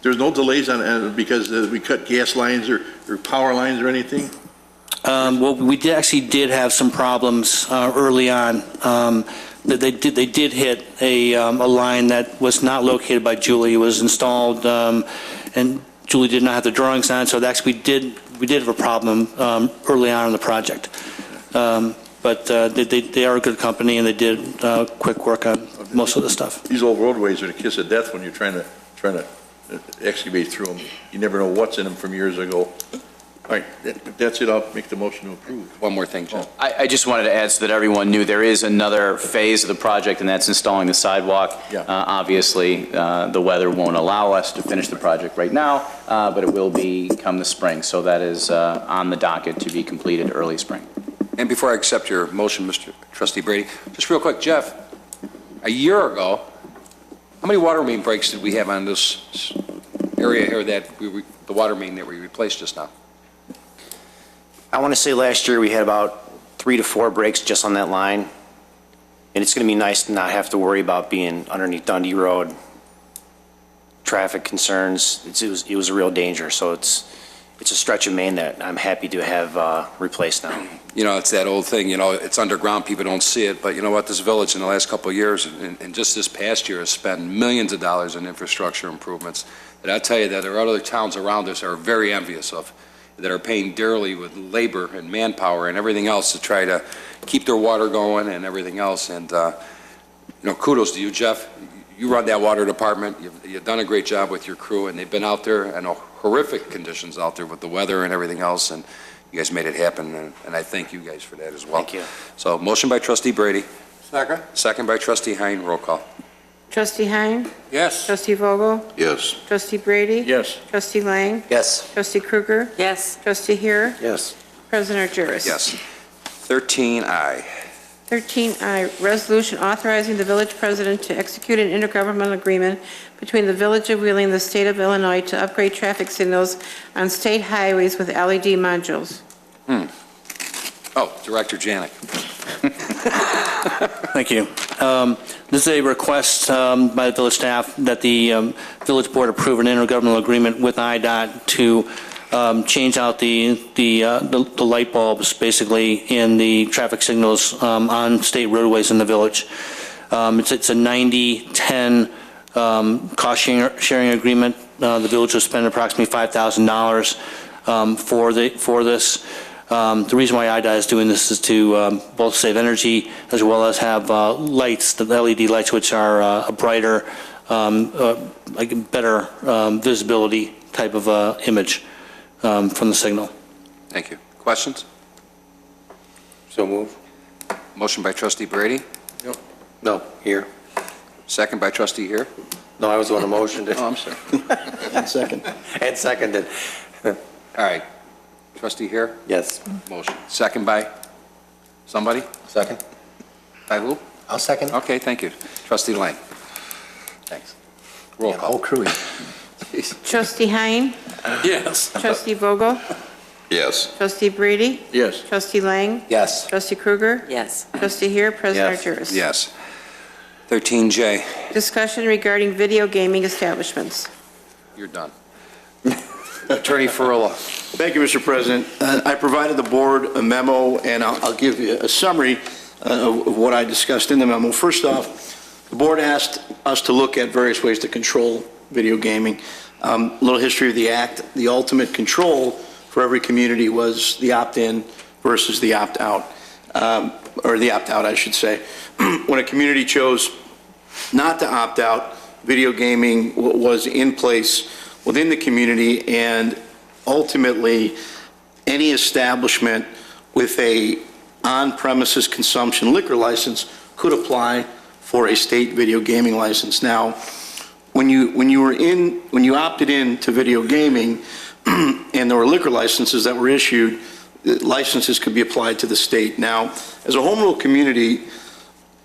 there's no delays on because we cut gas lines or power lines or anything? Well, we did have some problems early on. They did hit a line that was not located by Julie. It was installed, and Julie did not have the drawings on, so actually we did have a problem early on in the project. But they are a good company, and they did quick work on most of the stuff. These old roadways are the kiss of death when you're trying to excavate through them. You never know what's in them from years ago. All right, that's it. I'll make the motion to approve. One more thing, John. I just wanted to add so that everyone knew there is another phase of the project, and that's installing the sidewalk. Yeah. Obviously, the weather won't allow us to finish the project right now, but it will be come the spring. So that is on the docket to be completed early spring. And before I accept your motion, Mr. Trustee Brady, just real quick, Jeff, a year ago, how many water main breaks did we have on this area here the water main that we replaced just now? I want to say last year we had about 3 to 4 breaks just on that line. And it's going to be nice to not have to worry about being underneath Dundee Road. Traffic concerns, it was a real danger. So it's a stretch of main that I'm happy to have replaced now. It's that old thing, it's underground, people don't see it, but you know what, this village in the last couple of years, and just this past year, has spent millions of dollars in infrastructure improvements that I tell you that there are other towns around us that are very envious of, that are paying dearly with labor and manpower and everything else to try to keep their water going and everything else. And, kudos to you, Jeff. You run that water department. You've done a great job with your crew, and they've been out there in horrific conditions out there with the weather and everything else, and you guys made it happen, and I thank you guys for that as well. Thank you. So, motion by Trustee Brady. Second? Second by Trustee Hein. Roll call. Trustee Hein? Yes. Trustee Vogel? Yes. Trustee Brady? Yes. Trustee Lang? Yes. Trustee Krueger? Yes. Trustee Heer? Yes. President Argyris? Yes. 13I. 13I, resolution authorizing the village president to execute an intergovernmental agreement between the Village of Wheeling and the State of Illinois to upgrade traffic signals on state highways with LED modules. Oh, Director Janik. Thank you. This is a request by the village staff that the village board approve an intergovernmental agreement with IDOT to change out the light bulbs, basically, in the traffic signals on state roadways in the village. It's a 90-10 cost sharing agreement. The village will spend approximately $5,000 for this. The reason why IDOT is doing this is to both save energy as well as have lights, the LED lights, which are a brighter, better visibility type of image from the signal. Thank you. Questions? So move. Motion by Trustee Brady. No, here. Second by Trustee Heer. No, I was on a motion. Oh, I'm sorry. And second. And seconded. All right. Trustee Heer? Yes. Motion. Second by somebody? Second. By who? I'll second. Okay, thank you. Trustee Lang. Thanks. Roll call. Whole crew. Trustee Hein? Yes. Trustee Vogel? Yes. Trustee Brady? Yes. Trustee Lang? Yes. Trustee Krueger? Yes. Trustee Heer? President Yes. Argyris? Yes. 13J. Discussion regarding video gaming establishments. You're done. Attorney Ferrella. Thank you, Mr. President. I provided the board a memo, and I'll give you a summary of what I discussed in the memo. First off, the board asked us to look at various ways to control video gaming. A little history of the act. The ultimate control for every community was the opt-in versus the opt-out, or the opt-out, I should say. When a community chose not to opt out, video gaming was in place within the community, and ultimately any establishment with a on-premises consumption liquor license could apply for a state video gaming license. Now, when you opted in to video gaming and there were liquor licenses that were issued, licenses could be applied to the state. Now, as a home rule community,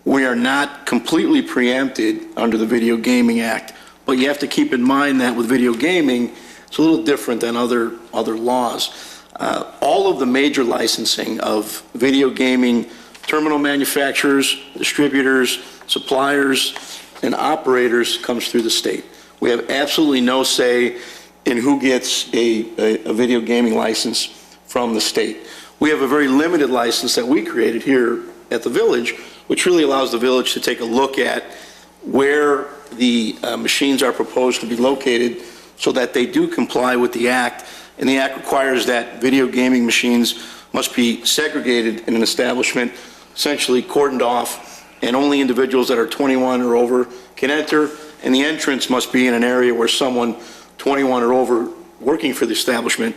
we are not completely preempted under the Video Gaming Act, but you have to keep in mind that with video gaming, it's a little different than other laws. All of the major licensing of video gaming terminal manufacturers, distributors, suppliers, and operators comes through the state. We have absolutely no say in who gets a video gaming license from the state. We have a very limited license that we created here at the village, which really allows the village to take a look at where the machines are proposed to be located so that they do comply with the Act. And the Act requires that video gaming machines must be segregated in an establishment, essentially cordoned off, and only individuals that are 21 or over can enter, and the entrance must be in an area where someone 21 or over working for the establishment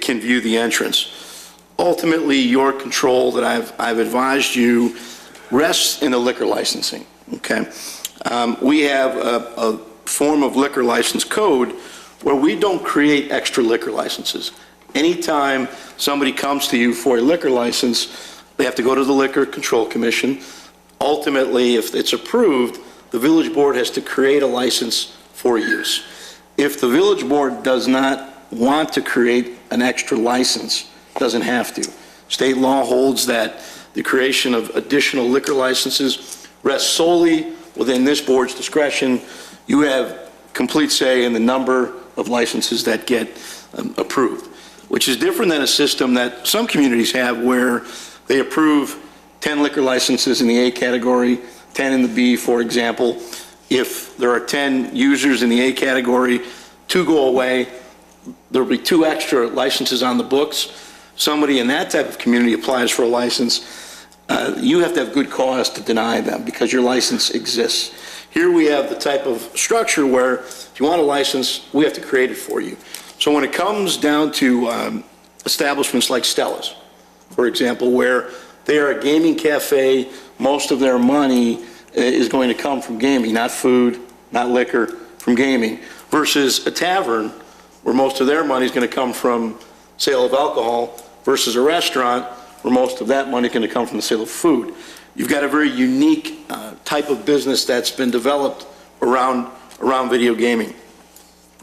can view the entrance. Ultimately, your control that I've advised you rests in the liquor licensing, okay? We have a form of liquor license code where we don't create extra liquor licenses. Anytime somebody comes to you for a liquor license, they have to go to the Liquor Control Commission. Ultimately, if it's approved, the village board has to create a license for use. If the village board does not want to create an extra license, doesn't have to. State law holds that the creation of additional liquor licenses rests solely within this board's discretion. You have complete say in the number of licenses that get approved, which is different than a system that some communities have where they approve 10 liquor licenses in the A category, 10 in the B, for example. If there are 10 users in the A category, 2 go away, there'll be 2 extra licenses on the books. Somebody in that type of community applies for a license, you have to have good cause to deny them because your license exists. Here we have the type of structure where if you want a license, we have to create it for you. So when it comes down to establishments like Stella's, for example, where they are a gaming cafe, most of their money is going to come from gaming, not food, not liquor, from gaming, versus a tavern where most of their money is going to come from sale of alcohol versus a restaurant where most of that money is going to come from the sale of food. You've got a very unique type of business that's been developed around video gaming.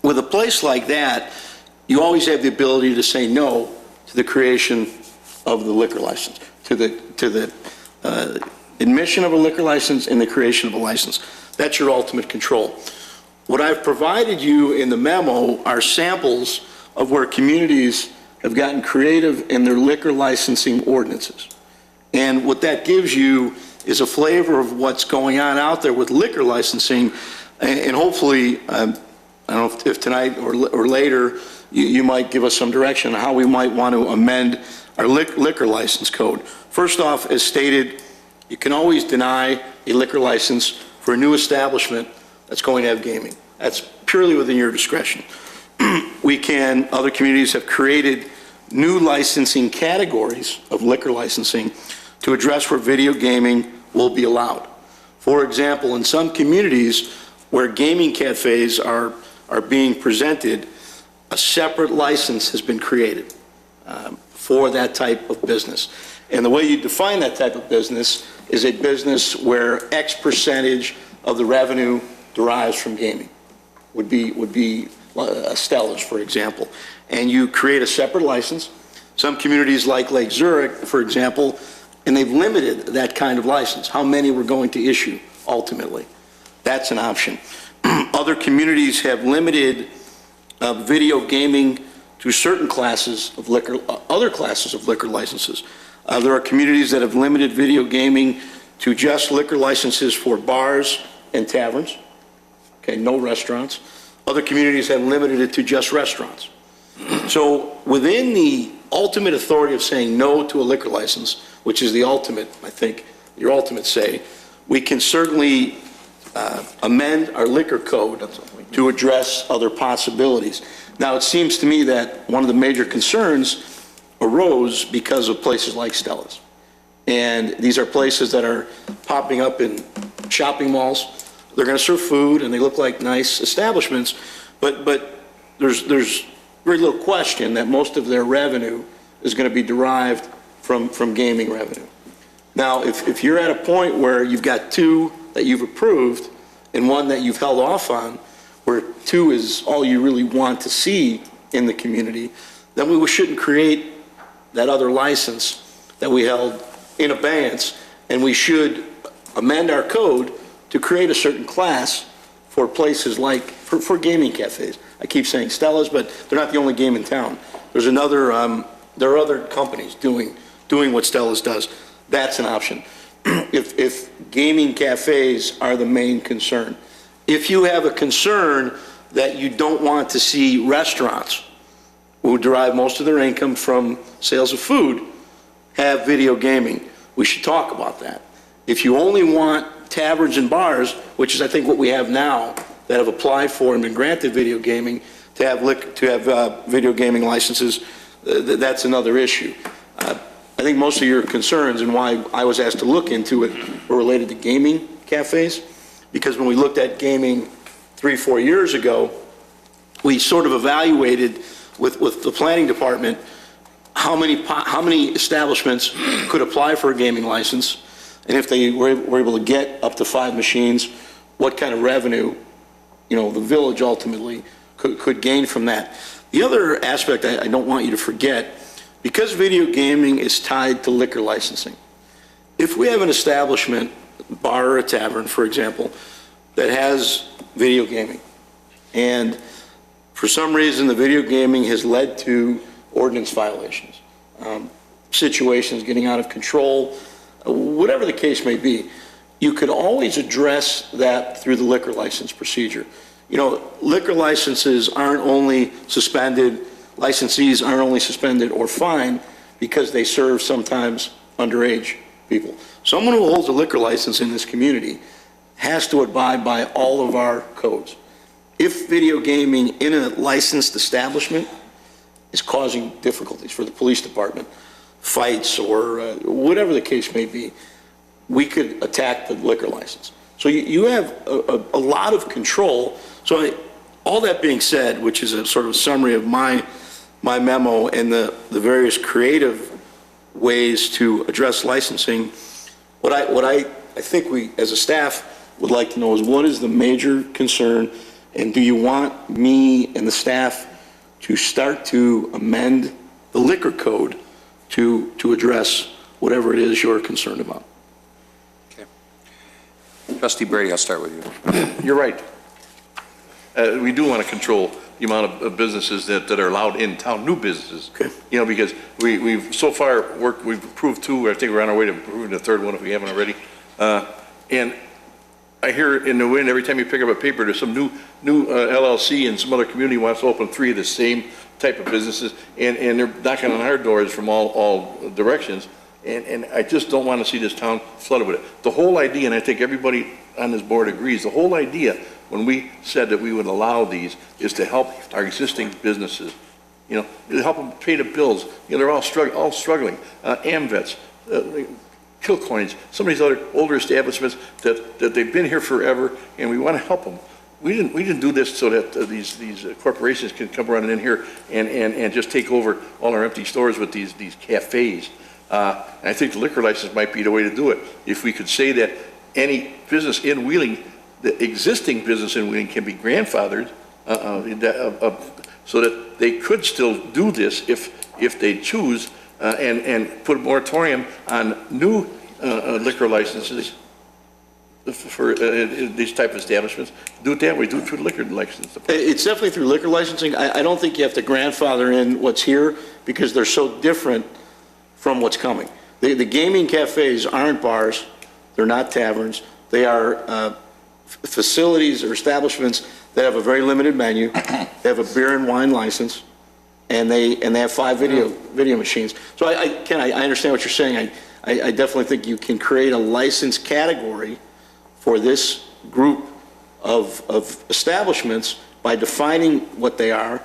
With a place like that, you always have the ability to say no to the creation of the liquor license, to the admission of a liquor license and the creation of a license. That's your ultimate control. What I've provided you in the memo are samples of where communities have gotten creative in their liquor licensing ordinances. And what that gives you is a flavor of what's going on out there with liquor licensing. And hopefully, I don't know if tonight or later, you might give us some direction on how we might want to amend our liquor license code. First off, as stated, you can always deny a liquor license for a new establishment that's going to have gaming. That's purely within your discretion. Other communities have created new licensing categories of liquor licensing to address where video gaming will be allowed. For example, in some communities where gaming cafes are being presented, a separate license has been created for that type of business. And the way you define that type of business is a business where X percentage of the revenue derives from gaming. Would be Stella's, for example. And you create a separate license. Some communities like Lake Zurich, for example, and they've limited that kind of license, how many we're going to issue ultimately. That's an option. Other communities have limited video gaming to certain classes of liquor, other classes of liquor licenses. There are communities that have limited video gaming to just liquor licenses for bars and taverns. Okay, no restaurants. Other communities have limited it to just restaurants. So within the ultimate authority of saying no to a liquor license, which is the ultimate, I think, your ultimate say, we can certainly amend our liquor code to address other possibilities. Now, it seems to me that one of the major concerns arose because of places like Stella's. And these are places that are popping up in shopping malls. They're going to serve food, and they look like nice establishments, but there's very little question that most of their revenue is going to be derived from gaming revenue. Now, if you're at a point where you've got two that you've approved and one that you've held off on, where two is all you really want to see in the community, then we shouldn't create that other license that we held in abeyance, and we should amend our code to create a certain class for places like, for gaming cafes. I keep saying Stella's, but they're not the only game in town. There's another, there are other companies doing what Stella's does. That's an option. If gaming cafes are the main concern. If you have a concern that you don't want to see restaurants, who derive most of their income from sales of food, have video gaming, we should talk about that. If you only want taverns and bars, which is I think what we have now, that have applied for and been granted video gaming, to have video gaming licenses, that's another issue. I think most of your concerns and why I was asked to look into it were related to gaming cafes, because when we looked at gaming 3-4 years ago, we sort of evaluated with the planning department how many establishments could apply for a gaming license, and if they were able to get up to 5 machines, what kind of revenue, the village ultimately could gain from that. The other aspect I don't want you to forget, because video gaming is tied to liquor licensing, if we have an establishment, bar or a tavern, for example, that has video gaming, and for some reason the video gaming has led to ordinance violations, situations getting out of control, whatever the case may be, you could always address that through the liquor license procedure. Liquor licenses aren't only suspended, licensees aren't only suspended or fined because they serve sometimes underage people. Someone who holds a liquor license in this community has to abide by all of our codes. If video gaming in a licensed establishment is causing difficulties for the police department, fights or whatever the case may be, we could attack the liquor license. So you have a lot of control. So all that being said, which is a sort of summary of my memo and the various creative ways to address licensing, what I think we as a staff would like to know is what is the major concern, and do you want me and the staff to start to amend the liquor code to address whatever it is you're concerned about? Okay. Trustee Brady, I'll start with you. You're right. We do want to control the amount of businesses that are allowed in town, new businesses. Okay. Because we've so far worked, we've approved 2, I think we're on our way to approving the 3rd one if we haven't already. And I hear in the wind every time you pick up a paper, there's some new LLC in some other community wants to open 3 of the same type of businesses, and they're knocking on our doors from all directions. And I just don't want to see this town flooded with it. The whole idea, and I think everybody on this board agrees, the whole idea when we said that we would allow these is to help our existing businesses, to help them pay the bills. They're all struggling. AmVets, Kilcoins, some of these other older establishments that they've been here forever, and we want to help them. We didn't do this so that these corporations can come running in here and just take over all our empty stores with these cafes. I think the liquor license might be the way to do it. If we could say that any business in Wheeling, the existing business in Wheeling can be grandfathered so that they could still do this if they choose and put a moratorium on new liquor licenses for these type of establishments. Do it that way, do it through the liquor license. It's definitely through liquor licensing. I don't think you have to grandfather in what's here because they're so different from what's coming. The gaming cafes aren't bars, they're not taverns, they are facilities or establishments that have a very limited menu, they have a beer and wine license, and they have 5 video machines. So Ken, I understand what you're saying. I definitely think you can create a license category for this group of establishments by defining what they are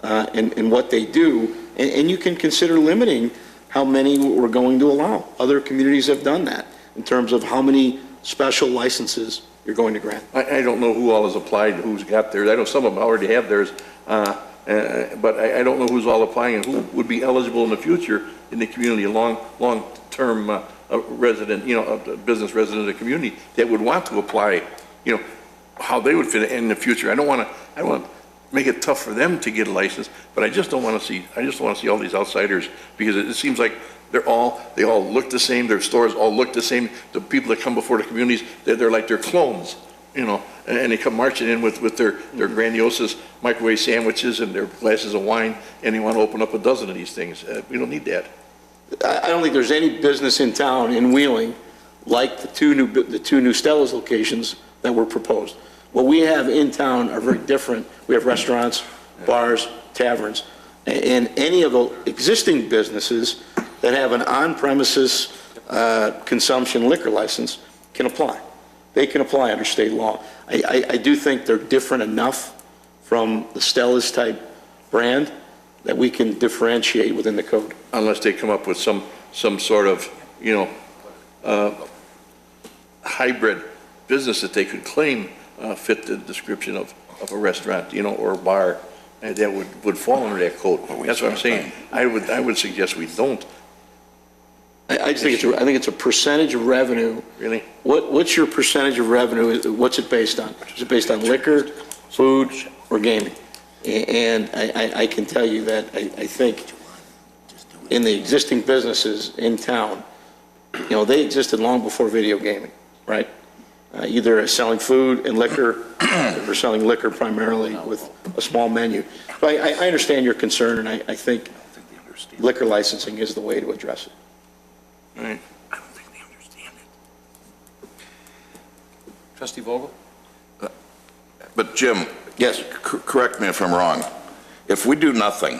and what they do, And you can consider limiting how many we're going to allow. Other communities have done that in terms of how many special licenses you're going to grant. I don't know who all has applied, who's got theirs. I know some of them already have theirs, but I don't know who's all applying and who would be eligible in the future in the community, a long-term resident, a business resident of the community that would want to apply, how they would fit in the future. I don't want to make it tough for them to get a license, but I just don't want to see all these outsiders, because it seems like they all look the same, their stores all look the same. The people that come before the communities, they're like their clones, and they come marching in with their grandiose microwave sandwiches and their glasses of wine, and they want to open up a dozen of these things. We don't need that. I don't think there's any business in town in Wheeling like the two new Stella's locations that were proposed. What we have in town are very different. We have restaurants, bars, taverns, and any of the existing businesses that have an on-premises consumption liquor license can apply. They can apply under state law. I do think they're different enough from the Stella's type brand that we can differentiate within the code. Unless they come up with some sort of, hybrid business that they could claim fit the description of a restaurant, or a bar, and that would fall under that code. That's what I'm saying. I would suggest we don't. I think it's a percentage of revenue. Really? What's your percentage of revenue? What's it based on? Is it based on liquor, food, or gaming? And I can tell you that I think in the existing businesses in town, they existed long before video gaming, right? Either as selling food and liquor, or selling liquor primarily with a small menu. But I understand your concern, and I think liquor licensing is the way to address it. All right. Trustee Vogel? But Jim. Yes. Correct me if I'm wrong. If we do nothing,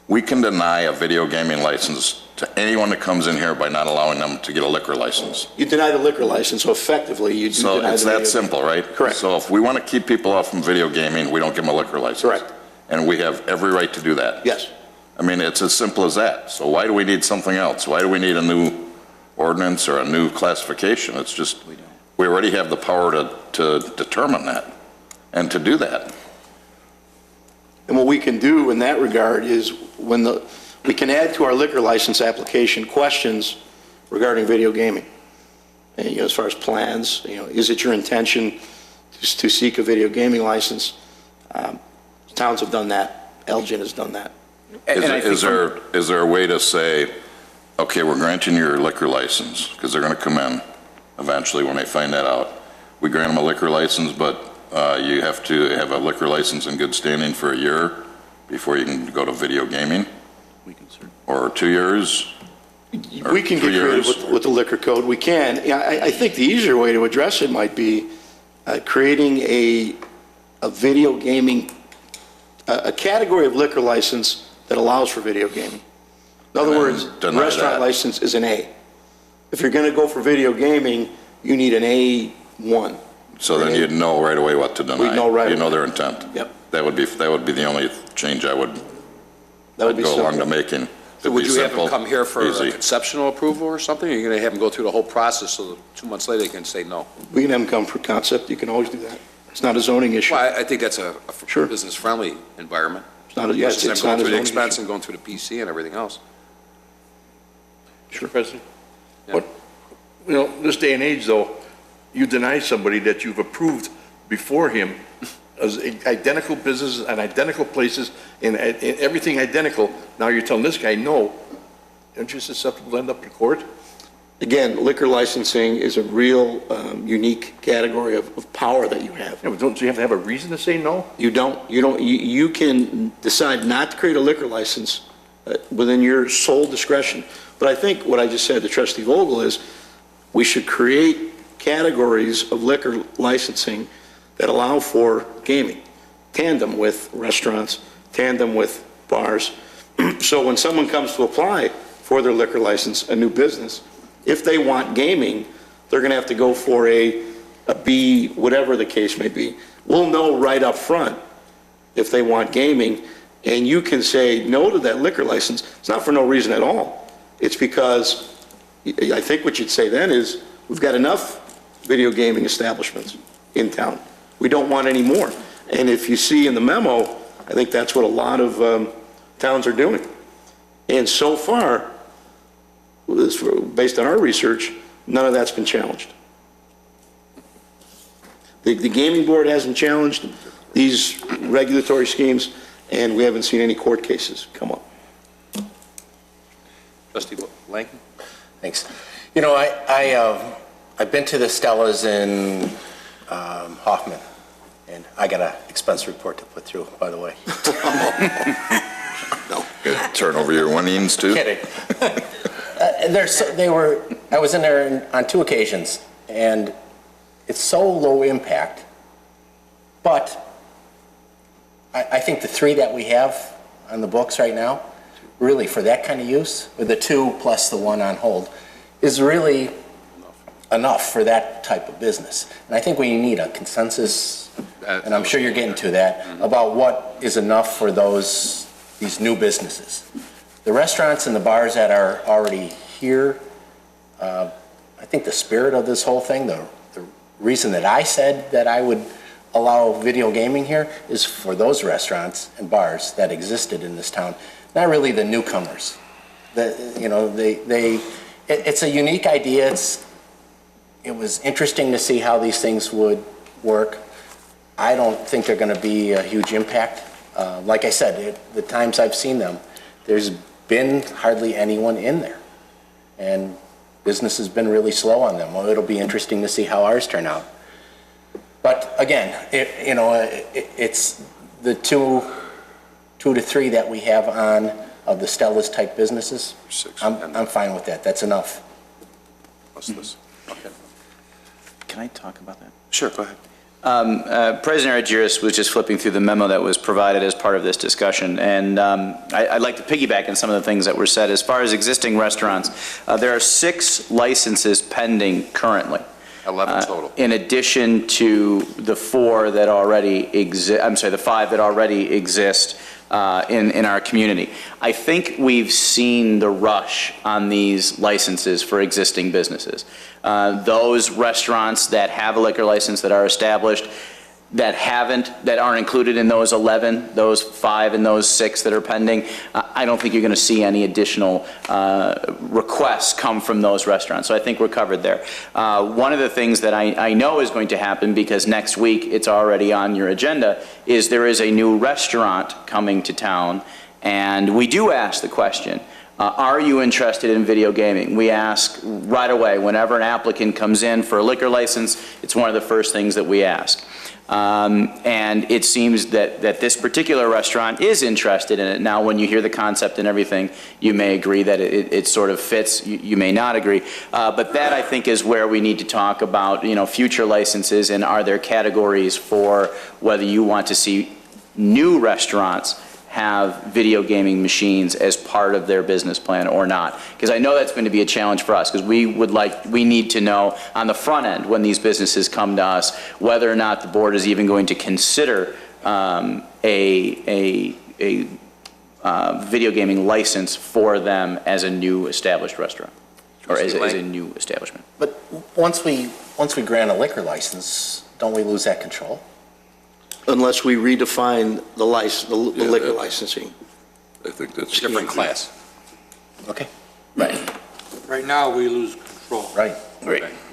we can deny a video gaming license to anyone that comes in here by not allowing them to get a liquor license. You deny the liquor license, so effectively you do So deny it's the that video simple, right? Correct. So if we want to keep people off from video gaming, we don't give them a liquor license. Correct. And we have every right to do that. Yes. I mean, it's as simple as that. So why do we need something else? Why do we need a new ordinance or a new classification? It's just, we already have the power to determine that and to do that. And what we can do in that regard is we can add to our liquor license application questions regarding video gaming. And, as far as plans, is it your intention to seek a video gaming license? Towns have done that. Elgin has done that. Is there a way to say, okay, we're granting your liquor license, because they're going to come in eventually when they find that out. We grant them a liquor license, but you have to have a liquor license in good standing for a year before you can go to video gaming? Or 2 years? We can get creative with the liquor code. We can. I think the easier way to address it might be creating a video gaming, a category of liquor license that allows for video gaming. In other words, the restaurant license is an A. If you're going to go for video gaming, you need an A1. So then you'd know right away what to deny. We'd know right away. You know their intent. Yep. That would be the only change I would go along to making. So would you have them come here for easy. a conceptual approval or something? Or are you going to have them go through the whole process so that 2 months later they can say no? We can have them come for concept. You can always do that. It's not a zoning issue. Well, I think that's a business-friendly environment. It's not a, yes, it's going not a through the zoning expense issue. and going through the PC and everything else. Sure, President. Yeah. What, this day and age, though, you deny somebody that you've approved before him as identical businesses and identical places and everything identical. Now you're telling this guy no. Aren't you susceptible to end up in court? Again, liquor licensing is a real unique category of power that you have. Yeah, but don't you have to have a reason to say no? You don't. You can decide not to create a liquor license within your sole discretion. But I think what I just said to Trustee Vogel is we should create categories of liquor licensing that allow for gaming, tandem with restaurants, tandem with bars. So when someone comes to apply for their liquor license, a new business, if they want gaming, they're going to have to go for a B, whatever the case may be. We'll know right up front if they want gaming, and you can say no to that liquor license, it's not for no reason at all. It's because, I think what you'd say then is, we've got enough video gaming establishments in town. We don't want any more. And if you see in the memo, I think that's what a lot of towns are doing. And so far, based on our research, none of that's been challenged. The gaming board hasn't challenged these regulatory schemes, and we haven't seen any court cases come up. Trustee Lankin? Thanks. You know, I've been to the Stellas in Hoffman, and I got an expense report to put through, by the way. No. Turn over your winnings, too? Kidding. I was in there on 2 occasions, and it's so low impact, but I think the 3 that we have on the books right now, really for that kind of use, with the 2 plus the 1 on hold, is really enough for that type of business. And I think we need a consensus, and I'm sure you're getting to that, about what is enough for these new businesses. The restaurants and the bars that are already here, I think the spirit of this whole thing, the reason that I said that I would allow video gaming here is for those restaurants and bars that existed in this town, not really the newcomers. It's a unique idea. It was interesting to see how these things would work. I don't think they're going to be a huge impact. Like I said, the times I've seen them, there's been hardly anyone in there. And business has been really slow on them. Well, it'll be interesting to see how ours turn out. But again, it's the 2 to 3 that we have on of the Stella's type businesses. I'm fine with that. That's enough. What's this? Okay. Can I talk about that? Sure, go ahead. President Argyris was just flipping through the memo that was provided as part of this discussion, and I'd like to piggyback on some of the things that were said. As far as existing restaurants, there are 6 licenses pending currently. 11 total. In addition to the 4 that already exist, I'm sorry, the 5 that already exist in our community. I think we've seen the rush on these licenses for existing businesses. Those restaurants that have a liquor license that are established, that aren't included in those 11, those 5 and those 6 that are pending, I don't think you're going to see any additional requests come from those restaurants. So I think we're covered there. One of the things that I know is going to happen, because next week it's already on your agenda, is there is a new restaurant coming to town, and we do ask the question, are you interested in video gaming? We ask right away. Whenever an applicant comes in for a liquor license, it's one of the first things that we ask. And it seems that this particular restaurant is interested in it. Now, when you hear the concept and everything, you may agree that it sort of fits. You may not agree. But that, I think, is where we need to talk about, future licenses, and are there categories for whether you want to see new restaurants have video gaming machines as part of their business plan or not. Because I know that's going to be a challenge for us, because we need to know on the front end when these businesses come to us whether or not the board is even going to consider a video gaming license for them as a new established restaurant, or as a new establishment. But once we grant a liquor license, don't we lose that control? Unless we redefine the liquor licensing. I think that's different class. Okay. Right now, we lose control. Right.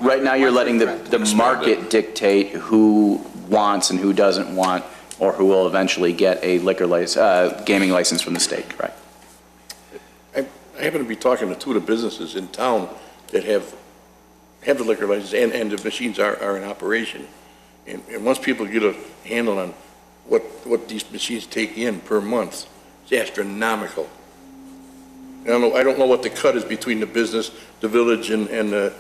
Right now, you're letting the market dictate who wants and who doesn't want, or who will eventually get a liquor license, gaming license from the state, right? I happen to be talking to 2 of the businesses in town that have the liquor license and the machines are in operation. And once people get a handle on what these machines take in per month, it's astronomical. I don't know what the cut is between the business, the village, and the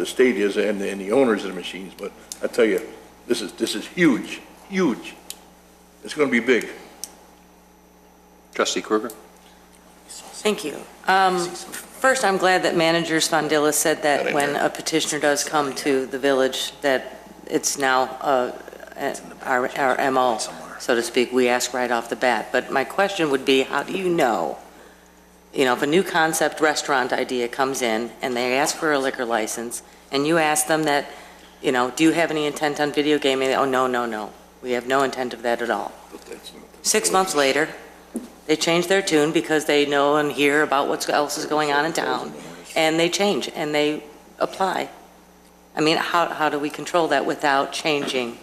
state is, and the owners of the machines. But I tell you, this is huge, huge. It's going to be big. Trustee Krueger? Thank you. First, I'm glad that Manager Spondilla said that when a petitioner does come to the village, that it's now our MO. so to speak. We ask right off the bat. But my question would be, how do you know, if a new concept restaurant idea comes in and they ask for a liquor license and you ask them that, do you have any intent on video gaming? Oh, no. We have no intent of that at all. 6 months later, they change their tune because they know and hear about what else is going on in town, and they change and they apply. I mean, how do we control that without changing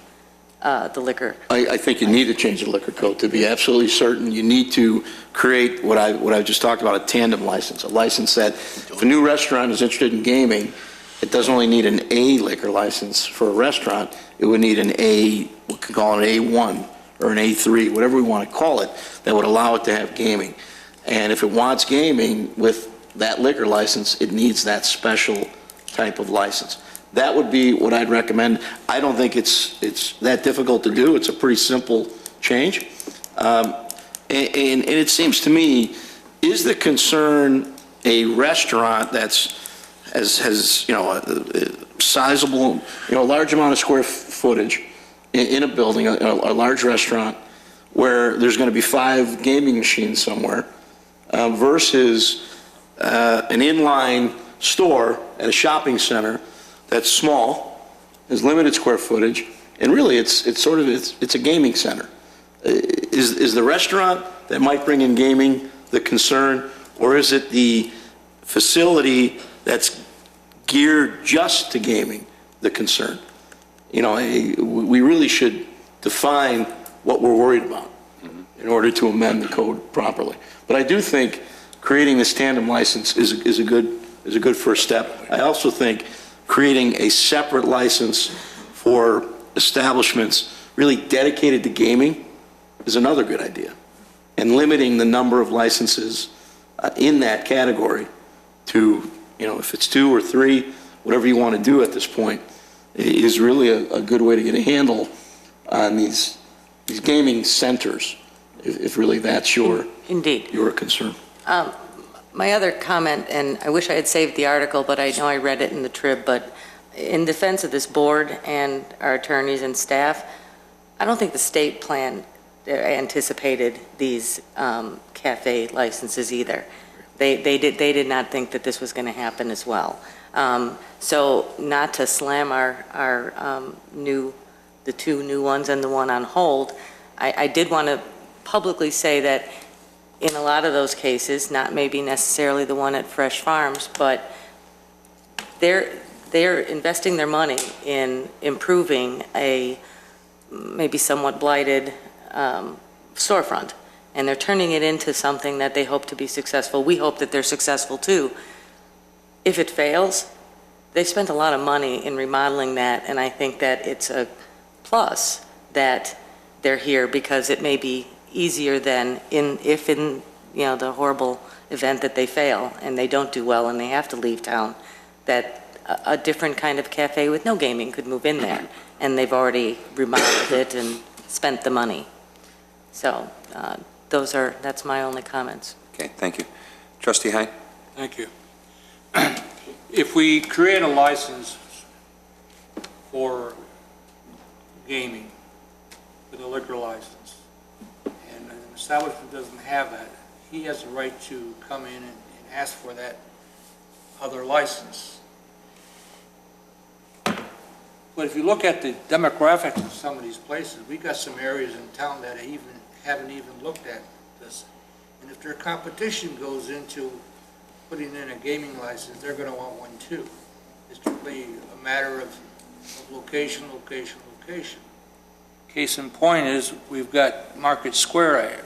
the liquor? I think you need to change the liquor code to be absolutely certain. You need to create what I just talked about, a tandem license, a license that if a new restaurant is interested in gaming, it doesn't only need an A liquor license for a restaurant, it would need an A, we could call it an A1 or an A3, whatever we want to call it, that would allow it to have gaming. And if it wants gaming with that liquor license, it needs that special type of license. That would be what I'd recommend. I don't think it's that difficult to do. It's a pretty simple change. And it seems to me, is the concern a restaurant that's has a sizable, a large amount of square footage in a building, a large restaurant, where there's going to be 5 gaming machines somewhere, versus an inline store at a shopping center that's small, has limited square footage, and really it's a gaming center. Is the restaurant that might bring in gaming the concern, or is it the facility that's geared just to gaming the concern? We really should define what we're worried about in order to amend the code properly. But I do think creating this tandem license is a good first step. I also think creating a separate license for establishments really dedicated to gaming is another good idea. And limiting the number of licenses in that category to, if it's 2 or 3, whatever you want to do at this point, is really a good way to get a handle on these gaming centers, if really that's your concern. My other comment, and I wish I had saved the article, but I know I read it in the Trib, but in defense of this board and our attorneys and staff, I don't think the state plan anticipated these cafe licenses either. They did not think that this was going to happen as well. So not to slam the 2 new ones and the one on hold, I did want to publicly say that in a lot of those cases, not maybe necessarily the one at Fresh Farms, but they're investing their money in improving a maybe somewhat blighted storefront, and they're turning it into something that they hope to be successful. We hope that they're successful too. If it fails, they spent a lot of money in remodeling that, and I think that it's a plus that they're here, because it may be easier than if in the horrible event that they fail and they don't do well and they have to leave town, that a different kind of cafe with no gaming could move in there, and they've already remodeled it and spent the money. So that's my only comments. Okay, thank you. Trustee Hein? Thank you. If we create a license for gaming, with a liquor license, and an establishment doesn't have that, he has the right to come in and ask for that other license. But if you look at the demographics of some of these places, we got some areas in town that haven't even looked at this. And if their competition goes into putting in a gaming license, they're going to want one too. It's strictly a matter of location. Case in point is we've got Market Square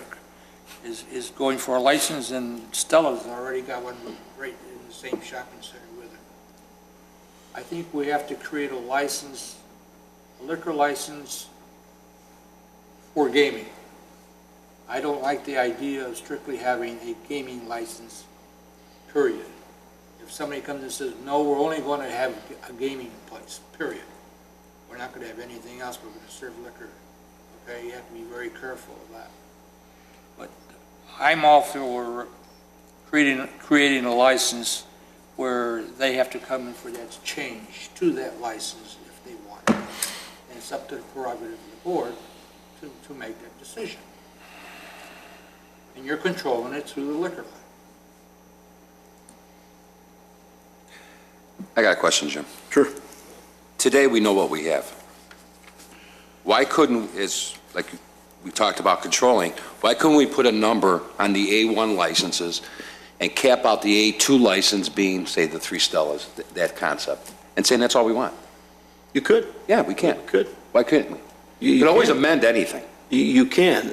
is going for a license, and Stella's already got one right in the same shopping center with it. I think we have to create a license, a liquor license for gaming. I don't like the idea of strictly having a gaming license, period. If somebody comes and says, no, we're only going to have a gaming place, period. We're not going to have anything else, we're going to serve liquor. Okay, you have to be very careful of that. But I'm all for creating a license where they have to come in for that change to that license if they want it. And it's up to the prerogative of the board to make that decision. And you're controlling it through the liquor law. I got a question, Jim. Sure. Today, we know what we have. Why couldn't, like we talked about controlling, why couldn't we put a number on the A1 licenses and cap out the A2 license being, say, the 3 Stellas, that concept, and saying that's all we want? You could. Yeah, we can. You could. Why couldn't we? You can always amend anything. You can,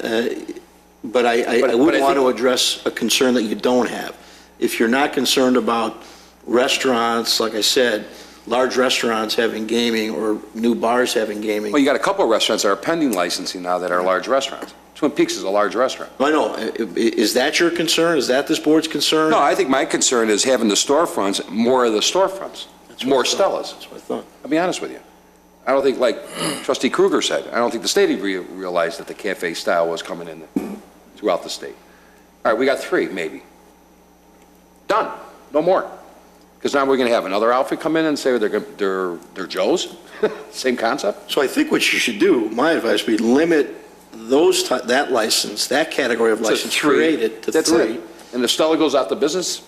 but I wouldn't want to address a concern that you don't have. If you're not concerned about restaurants, like I said, large restaurants having gaming or new bars having gaming. Well, you got a couple of restaurants that are pending licensing now that are large restaurants. Twin Peaks is a large restaurant. I know. Is that your concern? Is that this board's concern? No, I think my concern is having the storefronts, more of the storefronts, more Stellas. That's what I thought. I'll be honest with you. I don't think, like Trustee Kruger said, I don't think the state realized that the cafe style was coming in throughout the state. All right, we got 3, maybe. Done. No more. Because now we're going to have another outfit come in and say they're Joe's? Same concept? So I think what you should do, my advice would be limit that license, that category of license created to 3. That's it. And if Stella goes out the business,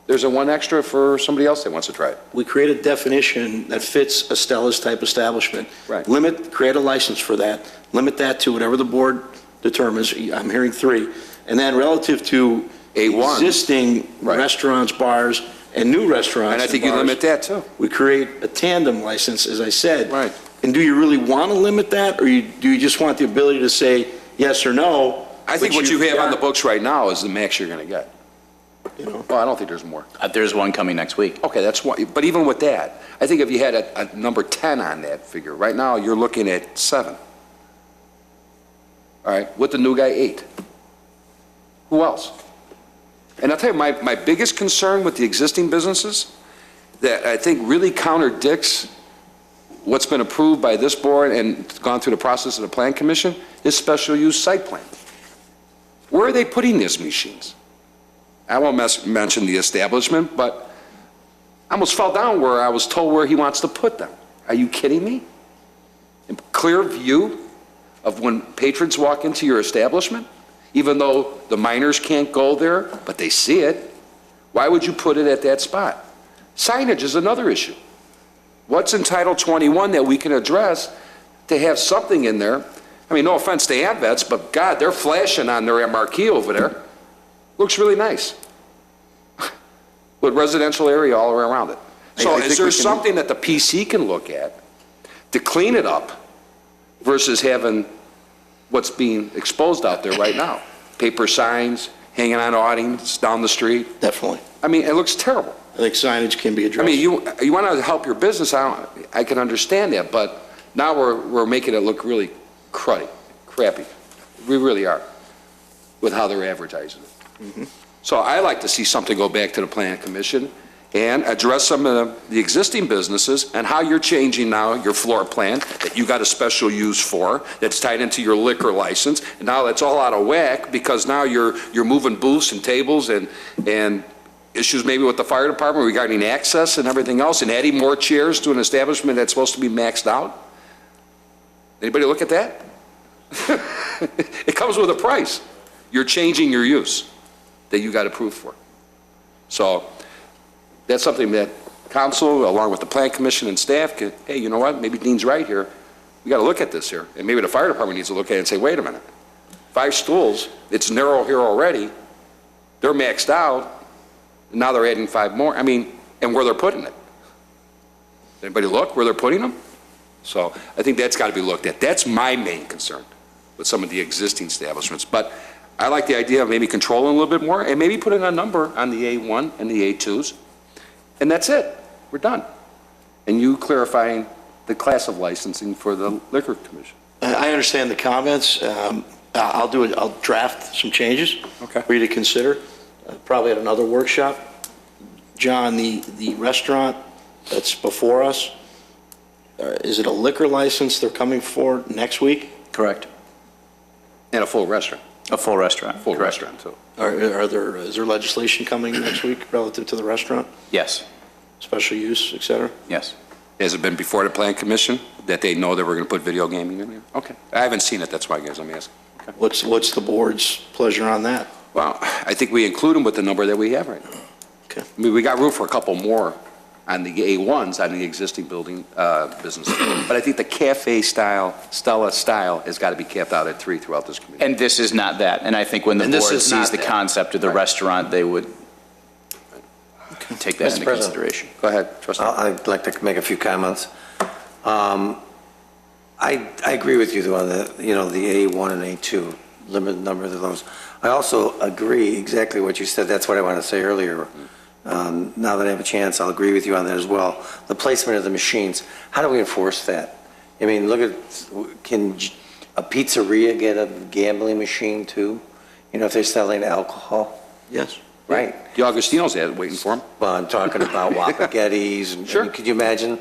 there's a 1 extra for somebody else that wants to try it. We create a definition that fits a Stella's type establishment. Right. Create a license for that. Limit that to whatever the board determines. I'm hearing 3. And then relative to A1. Existing restaurants, bars, and new restaurants. And I think you bars, limit that too. we create a tandem license, as I said. Right. And do you really want to limit that, or do you just want the ability to say yes or no? I think but what you have on the got- books right now is the max you're going to get. You know? Well, I don't think there's more. There's one coming next week. Okay, that's one. But even with that, I think if you had a number 10 on that figure, right now you're looking at 7. All right, with the new guy, 8. Who else? And I'll tell you, my biggest concern with the existing businesses that I think really contradicts what's been approved by this board and gone through the process of the Plan Commission is special use site plan. Where are they putting these machines? I won't mention the establishment, but I almost fell down where I was told where he wants to put them. Are you kidding me? A clear view of when patrons walk into your establishment, even though the minors can't go there, but they see it. Why would you put it at that spot? Signage is another issue. What's in Title 21 that we can address to have something in there? I mean, no offense to AdVets, but God, they're flashing on their marquee over there. Looks really nice. With residential area all around it. So is there something that the PC can look at to clean it up versus having what's being exposed out there right now? Paper signs, hanging on awnings down the street. Definitely. I mean, it looks terrible. I think signage can be I addressed. mean, you want to help your business, I can understand that, but now we're making it look really crappy. We really are, with how they're advertising it. So I like to see something go back to the Plan Commission and address some of the existing businesses and how you're changing now your floor plan that you got a special use for, that's tied into your liquor license, and now that's all out of whack because now you're moving booths and tables and issues maybe with the fire department regarding access and everything else, and adding more chairs to an establishment that's supposed to be maxed out. Anybody look at that? It comes with a price. You're changing your use that you got approved for. So that's something that council, along with the Plan Commission and staff, could, hey, you know what, maybe Dean's right here. We got to look at this here. And maybe the fire department needs to look at it and say, wait a minute. 5 stools, it's narrow here already. They're maxed out. Now they're adding 5 more. I mean, and where they're putting it. Anybody look where they're putting them? So I think that's got to be looked at. That's my main concern with some of the existing establishments. But I like the idea of maybe controlling a little bit more and maybe putting a number on the A1 and the A2s. And that's it. We're done. And you clarifying the class of licensing for the Liquor Commission. I understand the comments. I'll draft some changes for you to consider, probably at another workshop. John, the restaurant that's before us, is it a liquor license they're coming for next week? Correct. And a full restaurant. A full restaurant. Full restaurant, too. Is there legislation coming next week relative to the restaurant? Yes. Special use, et cetera? Yes. Has it been before the Plan Commission that they know that we're going to put video gaming in there? Okay. I haven't seen it, that's why, guys, I'm asking. Okay. What's the board's pleasure on that? Well, I think we include them with the number that we have right now. Okay. I mean, we got room for a couple more on the A1s on the existing building business. But I think the cafe style, Stella style, has got to be capped out at 3 throughout this community. And this is not that. And I think when the And this board is sees not the that. concept of the restaurant, they would take that Mr. into President. consideration. Go ahead, Trustee. I'd like to make a few comments. I agree with you on the, the A1 and A2, limited number of those. I also agree exactly what you said. That's what I wanted to say earlier. Now that I have a chance, I'll agree with you on that as well. The placement of the machines, how do we enforce that? I mean, can a pizzeria get a gambling machine too? If they're selling alcohol? Yes. Right. The Augustino's there waiting for them. Well, I'm talking about Wapagettis. And, Sure. could you imagine,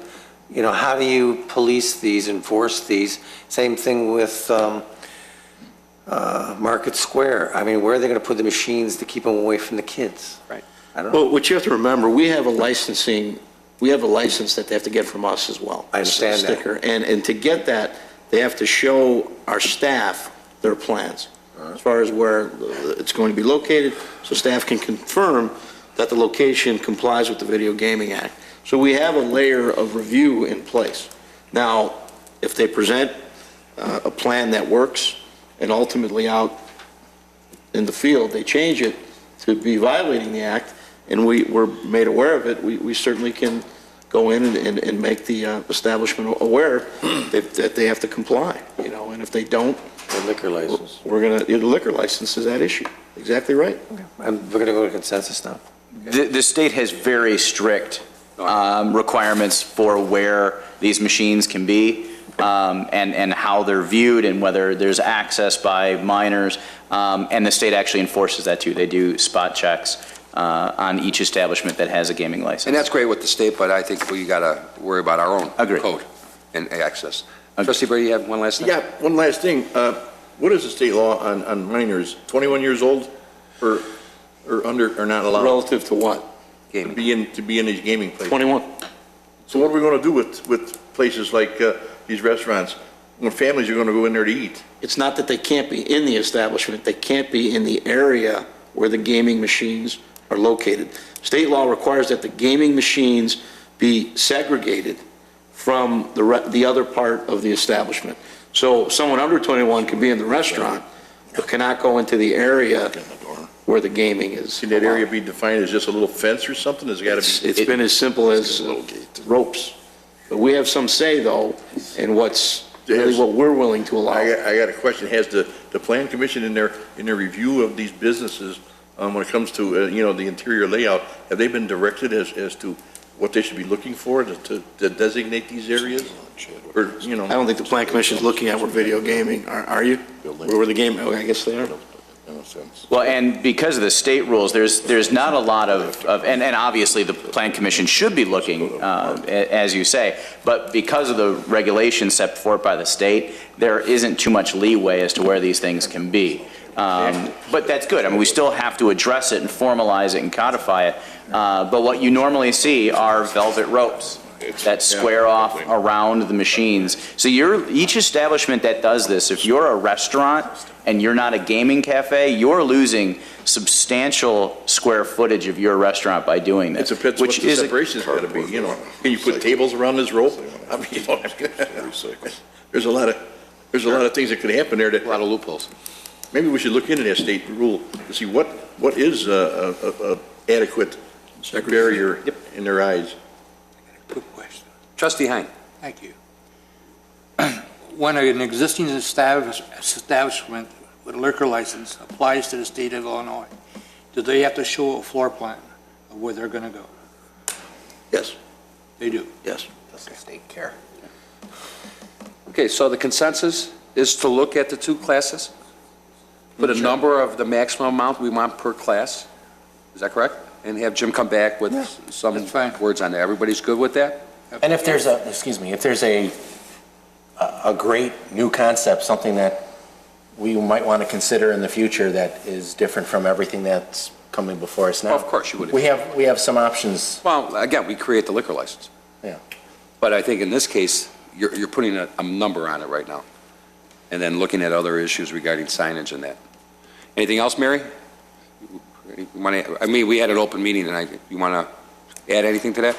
how do you police these, enforce these? Same thing with Market Square. I mean, where are they going to put the machines to keep them away from the kids? Right. I don't know. Well, what you have to remember, we have a license that they have to get from us as well. I understand that. Sticker. And to get that, they have to show our staff their plans as far as where it's going to be located, so staff can confirm that the location complies with the Video Gaming Act. So we have a layer of review in place. Now, if they present a plan that works and ultimately out in the field, they change it to be violating the act, and we're made aware of it, we certainly can go in and make the establishment aware that they have to comply, and if they don't, The liquor license. the liquor license is at issue. Exactly right. We're going to go to consensus now. The state has very strict requirements for where these machines can be and how they're viewed and whether there's access by minors. And the state actually enforces that too. They do spot checks on each establishment that has a gaming license. And that's great with the state, but I think we got to worry about our own Agreed. code and access. Trustee Brady, you have one last thing? Yeah, one last thing. What is the state law on minors? 21 years old or under are not allowed? Relative to what? Gaming. To be in these gaming places. 21. So what are we going to do with places like these restaurants when families are going to go in there to eat? It's not that they can't be in the establishment, they can't be in the area where the gaming machines are located. State law requires that the gaming machines be segregated from the other part of the establishment. So someone under 21 can be in the restaurant, but cannot go into the area where the gaming is. Can that area be defined as just a little fence or something? Has it got to be? It's been as simple as ropes. But we have some say, though, in what's really what we're willing to allow. I got a question. Has the Plan Commission in their review of these businesses, when it comes to, the interior layout, have they been directed as to what they should be looking for to designate these areas? Or, I don't think the Plan Commission is looking at where video gaming, are you? Where the game, I guess they are. Well, and because of the state rules, there's not a lot of and obviously the Plan Commission should be looking, as you say, but because of the regulations set forth by the state, there isn't too much leeway as to where these things can be. But that's good. I mean, we still have to address it and formalize it and codify it. But what you normally see are velvet ropes that square off around the machines. So each establishment that does this, if you're a restaurant and you're not a gaming cafe, you're losing substantial square footage of your restaurant by doing this. It depends what the separation's got to be, Can you put tables around this rope? I mean, there's a lot of things that could happen there. A lot of loopholes. Maybe we should look into that state rule to see what is a adequate barrier in their eyes. Quick question. Trustee Hein. Thank you. When an existing establishment with a liquor license applies to the state of Illinois, do they have to show a floor plan of where they're going to go? Yes. They do? Yes. Does the state care? Okay, so the consensus is to look at the two classes, put a number of the maximum amount we want per class. Is that correct? And have Jim come back with some words on that. Everybody's good with that? And if there's a great new concept, something that we might want to consider in the future that is different from everything that's coming before us now. Well, of course you would. We have some options. Well, again, we create the liquor license. Yeah. But I think in this case, you're putting a number on it right now, and then looking at other issues regarding signage and that. Anything else, Mary? I mean, we had an open meeting tonight. You want to add anything to that?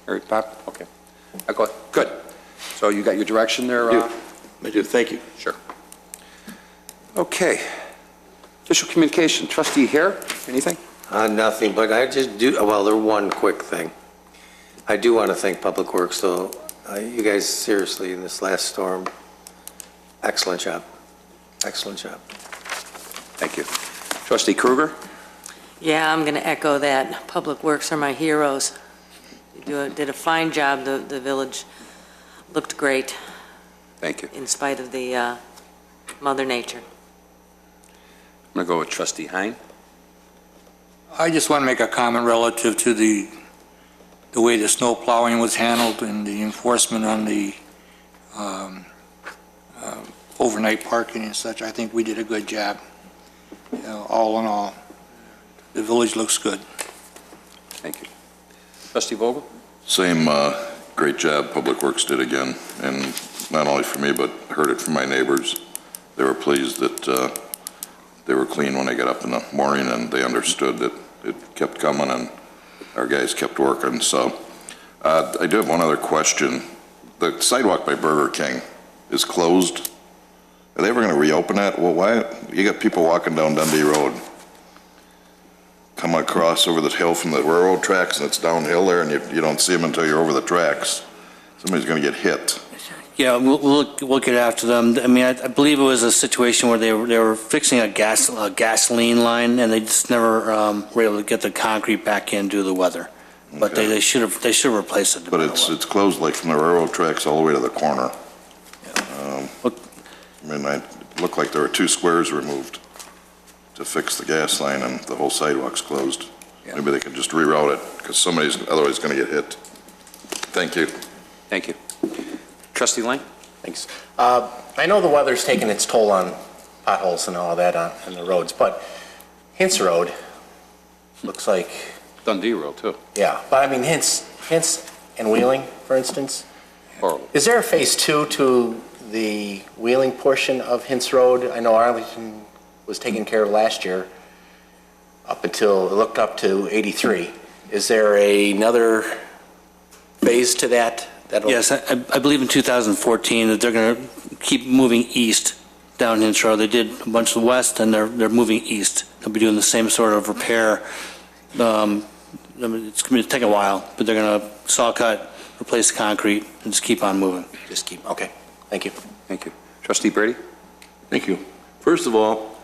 Or Bob? Okay. Good. So you got your direction there? I do. Thank you. Sure. Okay. Official communication. Trustee Hare, anything? Nothing, but I just do, well, there's one quick thing. I do want to thank Public Works, though. You guys, seriously, in this last storm, excellent job. Excellent job. Thank you. Trustee Kruger? Yeah, I'm going to echo that. Public Works are my heroes. They did a fine job. The village looked great. Thank you. In spite of the Mother Nature. I'm going to go with Trustee Hein. I just want to make a comment relative to the way the snow plowing was handled and the enforcement on the overnight parking and such. I think we did a good job. You know, all in all, the village looks good. Thank you. Trustee Vogel? Same great job Public Works did again, and not only for me, but heard it from my neighbors. They were pleased that they were clean when they got up in the morning, and they understood that it kept coming and our guys kept working. So I do have one other question. The sidewalk by Burger King is closed. Are they ever going to reopen that? Well, why? You got people walking down Dundee Road, come across over the hill from the railroad tracks, and it's downhill there, and you don't see them until you're over the tracks. Somebody's going to get hit. Yeah, we'll get after them. I mean, I believe it was a situation where they were fixing a gasoline line, and they just never were able to get the concrete back in due to the weather. But Okay. they should have replaced it. But it's closed like from the railroad tracks all the way to the corner. I mean, it looked like there were 2 squares removed to fix the gas line, and the whole sidewalk's closed. Maybe they could just reroute it, because somebody's otherwise going to get hit. Thank you. Thank you. Trustee Lang? Thanks. I know the weather's taking its toll on potholes and all that on the roads, but Hintz Road looks like... Dundee Road, too. Yeah, but I mean, Hintz and Wheeling, for instance. Horrible. Is there a phase 2 to the Wheeling portion of Hintz Road? I know Arlington was taken care of last year up until, it looked up to 83. Is there another phase to that? Yes, I believe in 2014 that they're going to keep moving east down Hintz Road. They did a bunch of the west, and they're moving east. They'll be doing the same sort of repair. It's going to take a while, but they're going to saw cut, replace the concrete, and just keep on moving. Just keep, okay. Thank you. Thank you. Trustee Brady? Thank you. First of all,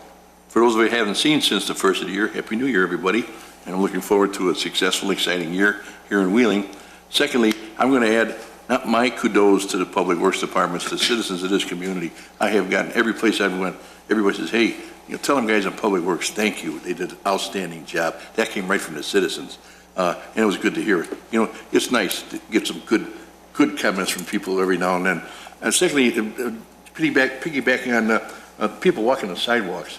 for those of you who haven't seen since the first of the year, Happy New Year, everybody. And I'm looking forward to a successful, exciting year here in Wheeling. Secondly, I'm going to add not my kudos to the Public Works Departments, to the citizens of this community. I have gotten every place I've went, everybody says, hey, tell them guys on Public Works, thank you. They did an outstanding job. That came right from the citizens. And it was good to hear it. It's nice to get some good comments from people every now and then. And secondly, piggybacking on people walking on sidewalks.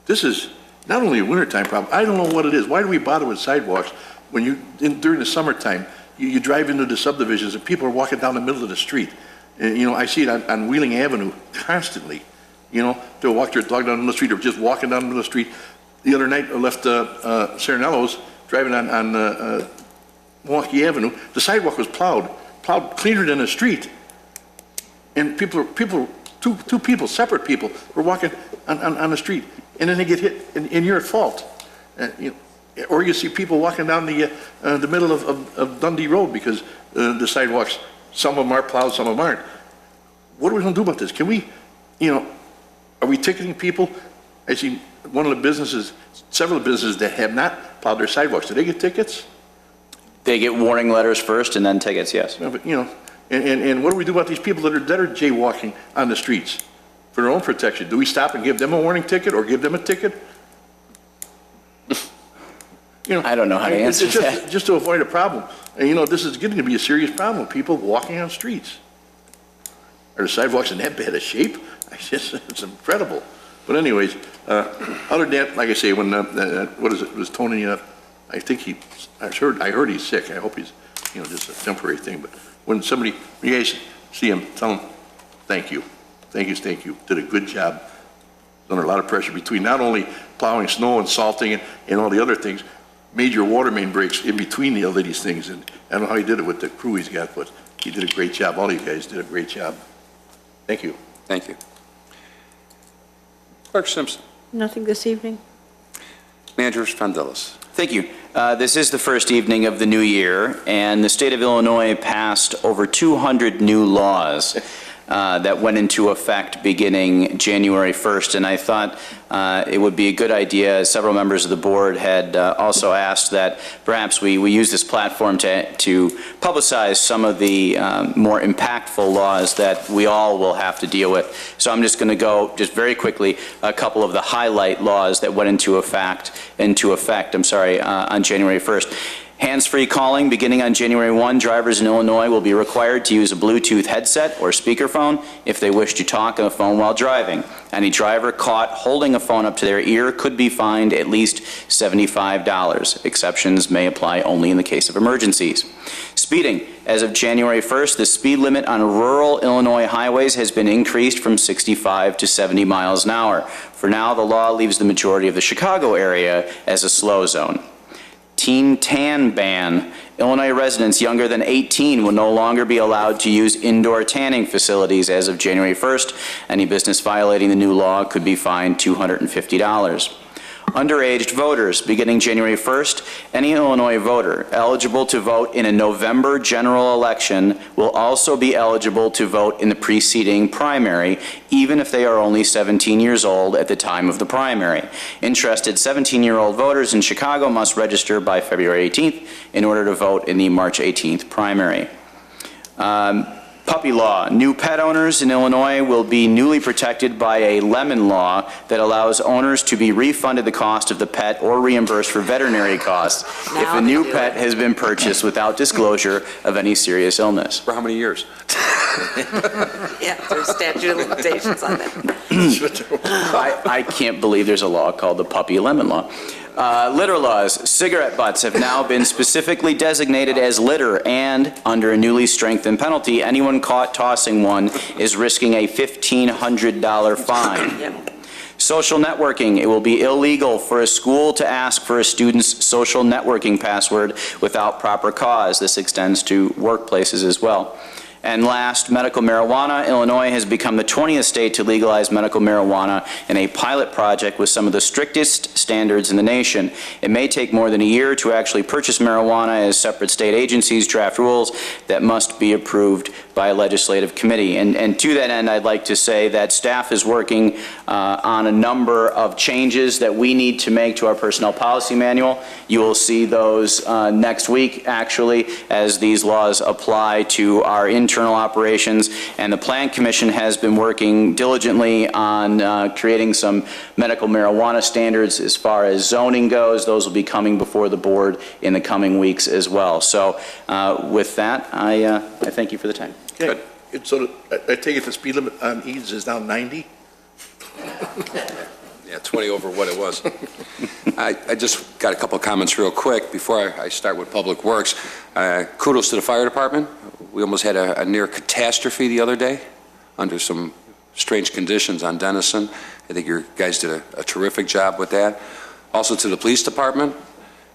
This is not only a wintertime problem. I don't know what it is. Why do we bother with sidewalks when during the summertime, you drive into the subdivisions and people are walking down the middle of the street. And, I see it on Wheeling Avenue constantly. They'll walk their dog down the street or just walking down the street. The other night I left Serenello's driving on Milwaukee Avenue. The sidewalk was plowed cleaner than the street. And two people, separate people, were walking on the street. And then they get hit and you're at fault. Or you see people walking down the middle of Dundee Road because the sidewalks, some of them are plowed, some of them aren't. What are we going to do about this? Can we, are we ticketing people? I see several businesses that have not plowed their sidewalks. Do they get tickets? They get warning letters first and then tickets, yes. Yeah, but, and what do we do about these people that are jaywalking on the streets for their own protection? Do we stop and give them a warning ticket or give them a ticket? I don't know how to answer that. Just to avoid a problem. And this is getting to be a serious problem with people walking on streets. Are the sidewalks in that bad a shape? It's incredible. But anyways, other than that, like I say, when what is it? Was Tony? I heard he's sick. I hope he's just a temporary thing, but when you guys see them, tell them, thank you. Thank you. Did a good job. Under a lot of pressure between not only plowing snow and salting and all the other things, major water main breaks in between all of these things. And I don't know how he did it with the crew he's got, but he did a great job. All you guys did a great job. Thank you. Thank you. Clerk Simpson. Nothing this evening. Manager Spondelis. Thank you. This is the first evening of the new year, and the state of Illinois passed over 200 new laws that went into effect beginning January 1st, and I thought it would be a good idea. Several members of the board had also asked that perhaps we use this platform to publicize some of the more impactful laws that we all will have to deal with. So I'm just going to go just very quickly a couple of the highlight laws that went into effect on January 1st. Hands-free calling beginning on January 1, drivers in Illinois will be required to use a Bluetooth headset or speakerphone if they wish to talk on the phone while driving. Any driver caught holding a phone up to their ear could be fined at least $75. Exceptions may apply only in the case of emergencies. Speeding. As of January 1st, the speed limit on rural Illinois highways has been increased from 65 to 70 miles an hour. For now, the law leaves the majority of the Chicago area as a slow zone. Teen tan ban. Illinois residents younger than 18 will no longer be allowed to use indoor tanning facilities as of January 1st. Any business violating the new law could be fined $250. Underage voters. Beginning January 1st, any Illinois voter eligible to vote in a November general election will also be eligible to vote in the preceding primary, even if they are only 17 years old at the time of the primary. Interested 17-year-old voters in Chicago must register by February 18th in order to vote in the March 18th primary. Puppy law. New pet owners in Illinois will be newly protected by a lemon law that allows owners to be refunded the cost of the pet or reimbursed for veterinary costs if a new pet has been purchased without disclosure of any serious illness. For how many years? Yeah, there's statute of limitations on that. I can't believe there's a law called the puppy lemon law. Litter laws. Cigarette butts have now been specifically designated as litter, and under a newly strengthened penalty, anyone caught tossing one is risking a $1,500 fine. Yep. Social networking. It will be illegal for a school to ask for a student's social networking password without proper cause. This extends to workplaces as well. And last, medical marijuana. Illinois has become the 20th state to legalize medical marijuana in a pilot project with some of the strictest standards in the nation. It may take more than a year to actually purchase marijuana, as separate state agencies draft rules that must be approved by a legislative committee. And to that end, I'd like to say that staff is working on a number of changes that we need to make to our personnel policy manual. You will see those next week, actually, as these laws apply to our internal operations, and the Plan Commission has been working diligently on creating some medical marijuana standards as far as zoning goes. Those will be coming before the board in the coming weeks as well. So with that, I thank you for the time. Okay. Good. So I take it the speed limit on Eads is now 90? Yeah, 20 over what it was. I just got a couple of comments real quick before I start with Public Works. Kudos to the fire department. We almost had a near catastrophe the other day under some strange conditions on Denison. I think your guys did a terrific job with that. Also to the police department.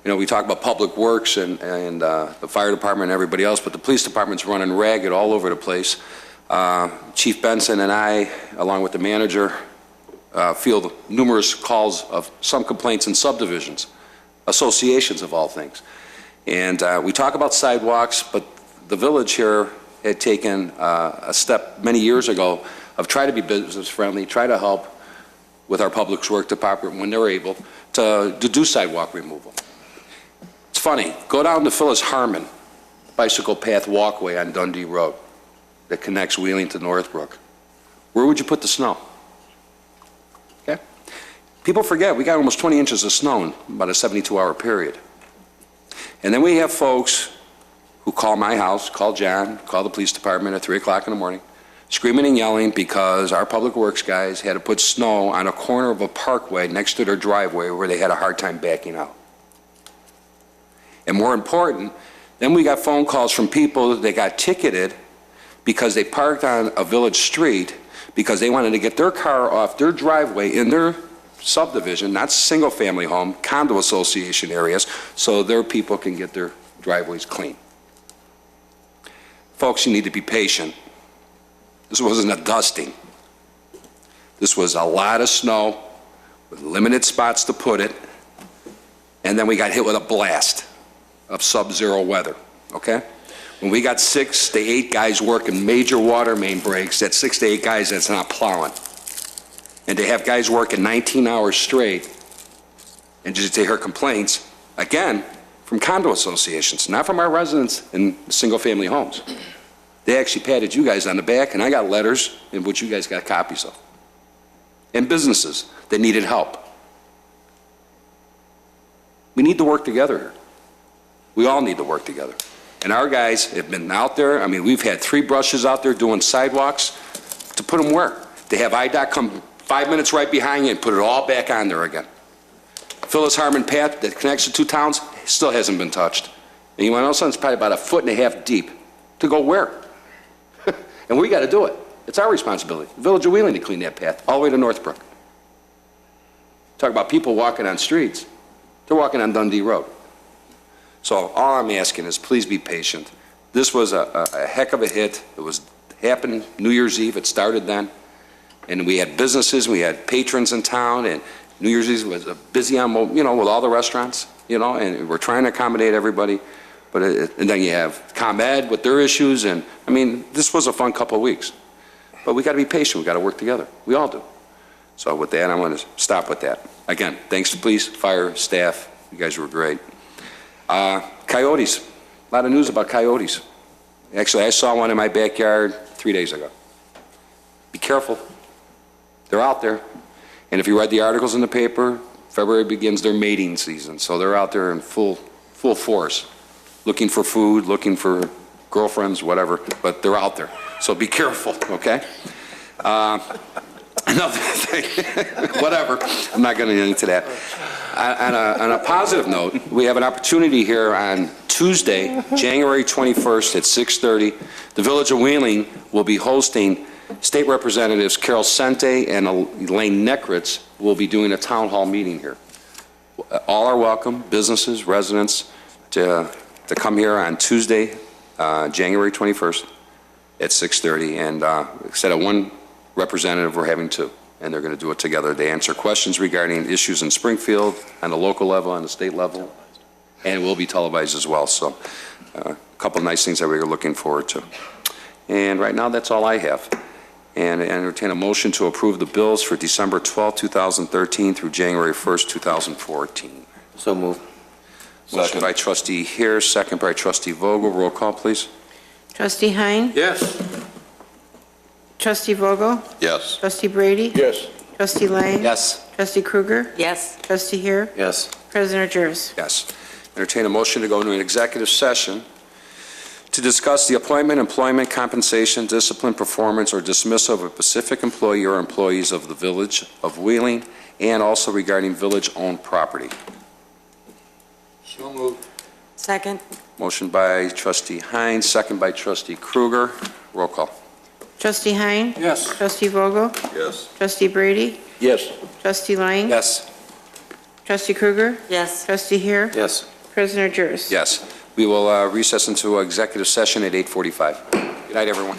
You know, we talk about Public Works and the fire department and everybody else, but the police department's running ragged all over the place. Chief Benson and I, along with the manager, field numerous calls of some complaints in subdivisions, associations of all things. And we talk about sidewalks, but the village here had taken a step many years ago of try to be business friendly, try to help with our Public Works department when they're able to do sidewalk removal. It's funny, go down to Phyllis Harmon bicycle path walkway on Dundee Road that connects Wheeling to Northbrook. Where would you put the snow? Okay? People forget we got almost 20 inches of snow in about a 72-hour period. And then we have folks who call my house, call John, call the police department at 3 o'clock in the morning, screaming and yelling because our Public Works guys had to put snow on a corner of a parkway next to their driveway where they had a hard time backing out. And more important, Then we got phone calls from people that got ticketed because they parked on a village street because they wanted to get their car off their driveway in their subdivision, not single-family home, condo association areas, so their people can get their driveways clean. Folks, you need to be patient. This wasn't a dusting. This was a lot of snow with limited spots to put it, and then we got hit with a blast of sub-zero weather, okay? When we got 6 to 8 guys working major water main breaks, that's 6 to 8 guys that's not plowing. And they have guys working 19 hours straight, and just to hear complaints, again, from condo associations, not from our residents in single-family homes. They actually patted you guys on the back, and I got letters in which you guys got copies of. And businesses that needed help. We need to work together here. We all need to work together. And our guys have been out there. I mean, we've had 3 brushes out there doing sidewalks to put them where? They have IDOT come 5 minutes right behind you and put it all back on there again. Phyllis Harmon Path that connects the 2 towns still hasn't been touched. And you want to know something? It's probably about 1.5 feet deep. To go where? And we got to do it. It's our responsibility. The Village of Wheeling to clean that path all the way to Northbrook. Talk about people walking on streets. They're walking on Dundee Road. So all I'm asking is please be patient. This was a heck of a hit. It was happened New Year's Eve. It started then. And we had businesses, we had patrons in town, and New Year's Eve was busy on, you know, with all the restaurants, you know, and we're trying to accommodate everybody. But and then you have ComEd with their issues, and I mean, this was a fun couple of weeks. But we got to be patient. We got to work together. We all do. So with that, I want to stop with that. Again, thanks to police, fire, staff. You guys were great. Coyotes. A lot of news about coyotes. Actually, I saw one in my backyard 3 days ago. Be careful. They're out there. And if you read the articles in the paper, February begins their mating season. So they're out there in full force, looking for food, looking for girlfriends, whatever, but they're out there. So be careful, okay? Another thing, whatever, I'm not going to get into that. On a positive note, we have an opportunity here on Tuesday, January 21st at 6:30. The Village of Wheeling will be hosting State Representatives Carol Sente and Elaine Nekritz will be doing a town hall meeting here. All are welcome, businesses, residents, to come here on Tuesday, January 21st at 6:30. And instead of one representative, we're having 2. And they're going to do it together. They answer questions regarding issues in Springfield, on the local level, on the state level, and it will be televised as well. So a couple nice things that we're looking forward to. And right now, that's all I have. And I entertain a motion to approve the bills for December 12, 2013 through January 1st, 2014. So moved. Motion by Trustee Hare, second by Trustee Vogel. Roll call, please. Trustee Hein? Yes. Trustee Vogel? Yes. Trustee Brady? Yes. Trustee Lang? Yes. Trustee Krueger? Yes. Trustee Hare? Yes. President Jarvis? Yes. Entertain a motion to go into an executive session to discuss the appointment, employment, compensation, discipline, performance, or dismissal of a specific employee or employees of the Village of Wheeling, and also regarding village-owned property. So moved. Second. Motion by Trustee Hines, second by Trustee Krueger. Roll call. Trustee Hein? Yes. Trustee Vogel? Yes. Trustee Brady? Yes. Trustee Lang? Yes. Trustee Krueger? Yes. Trustee Hare? Yes. President Jarvis? Yes. We will recess into executive session at 8:45. Good night, everyone.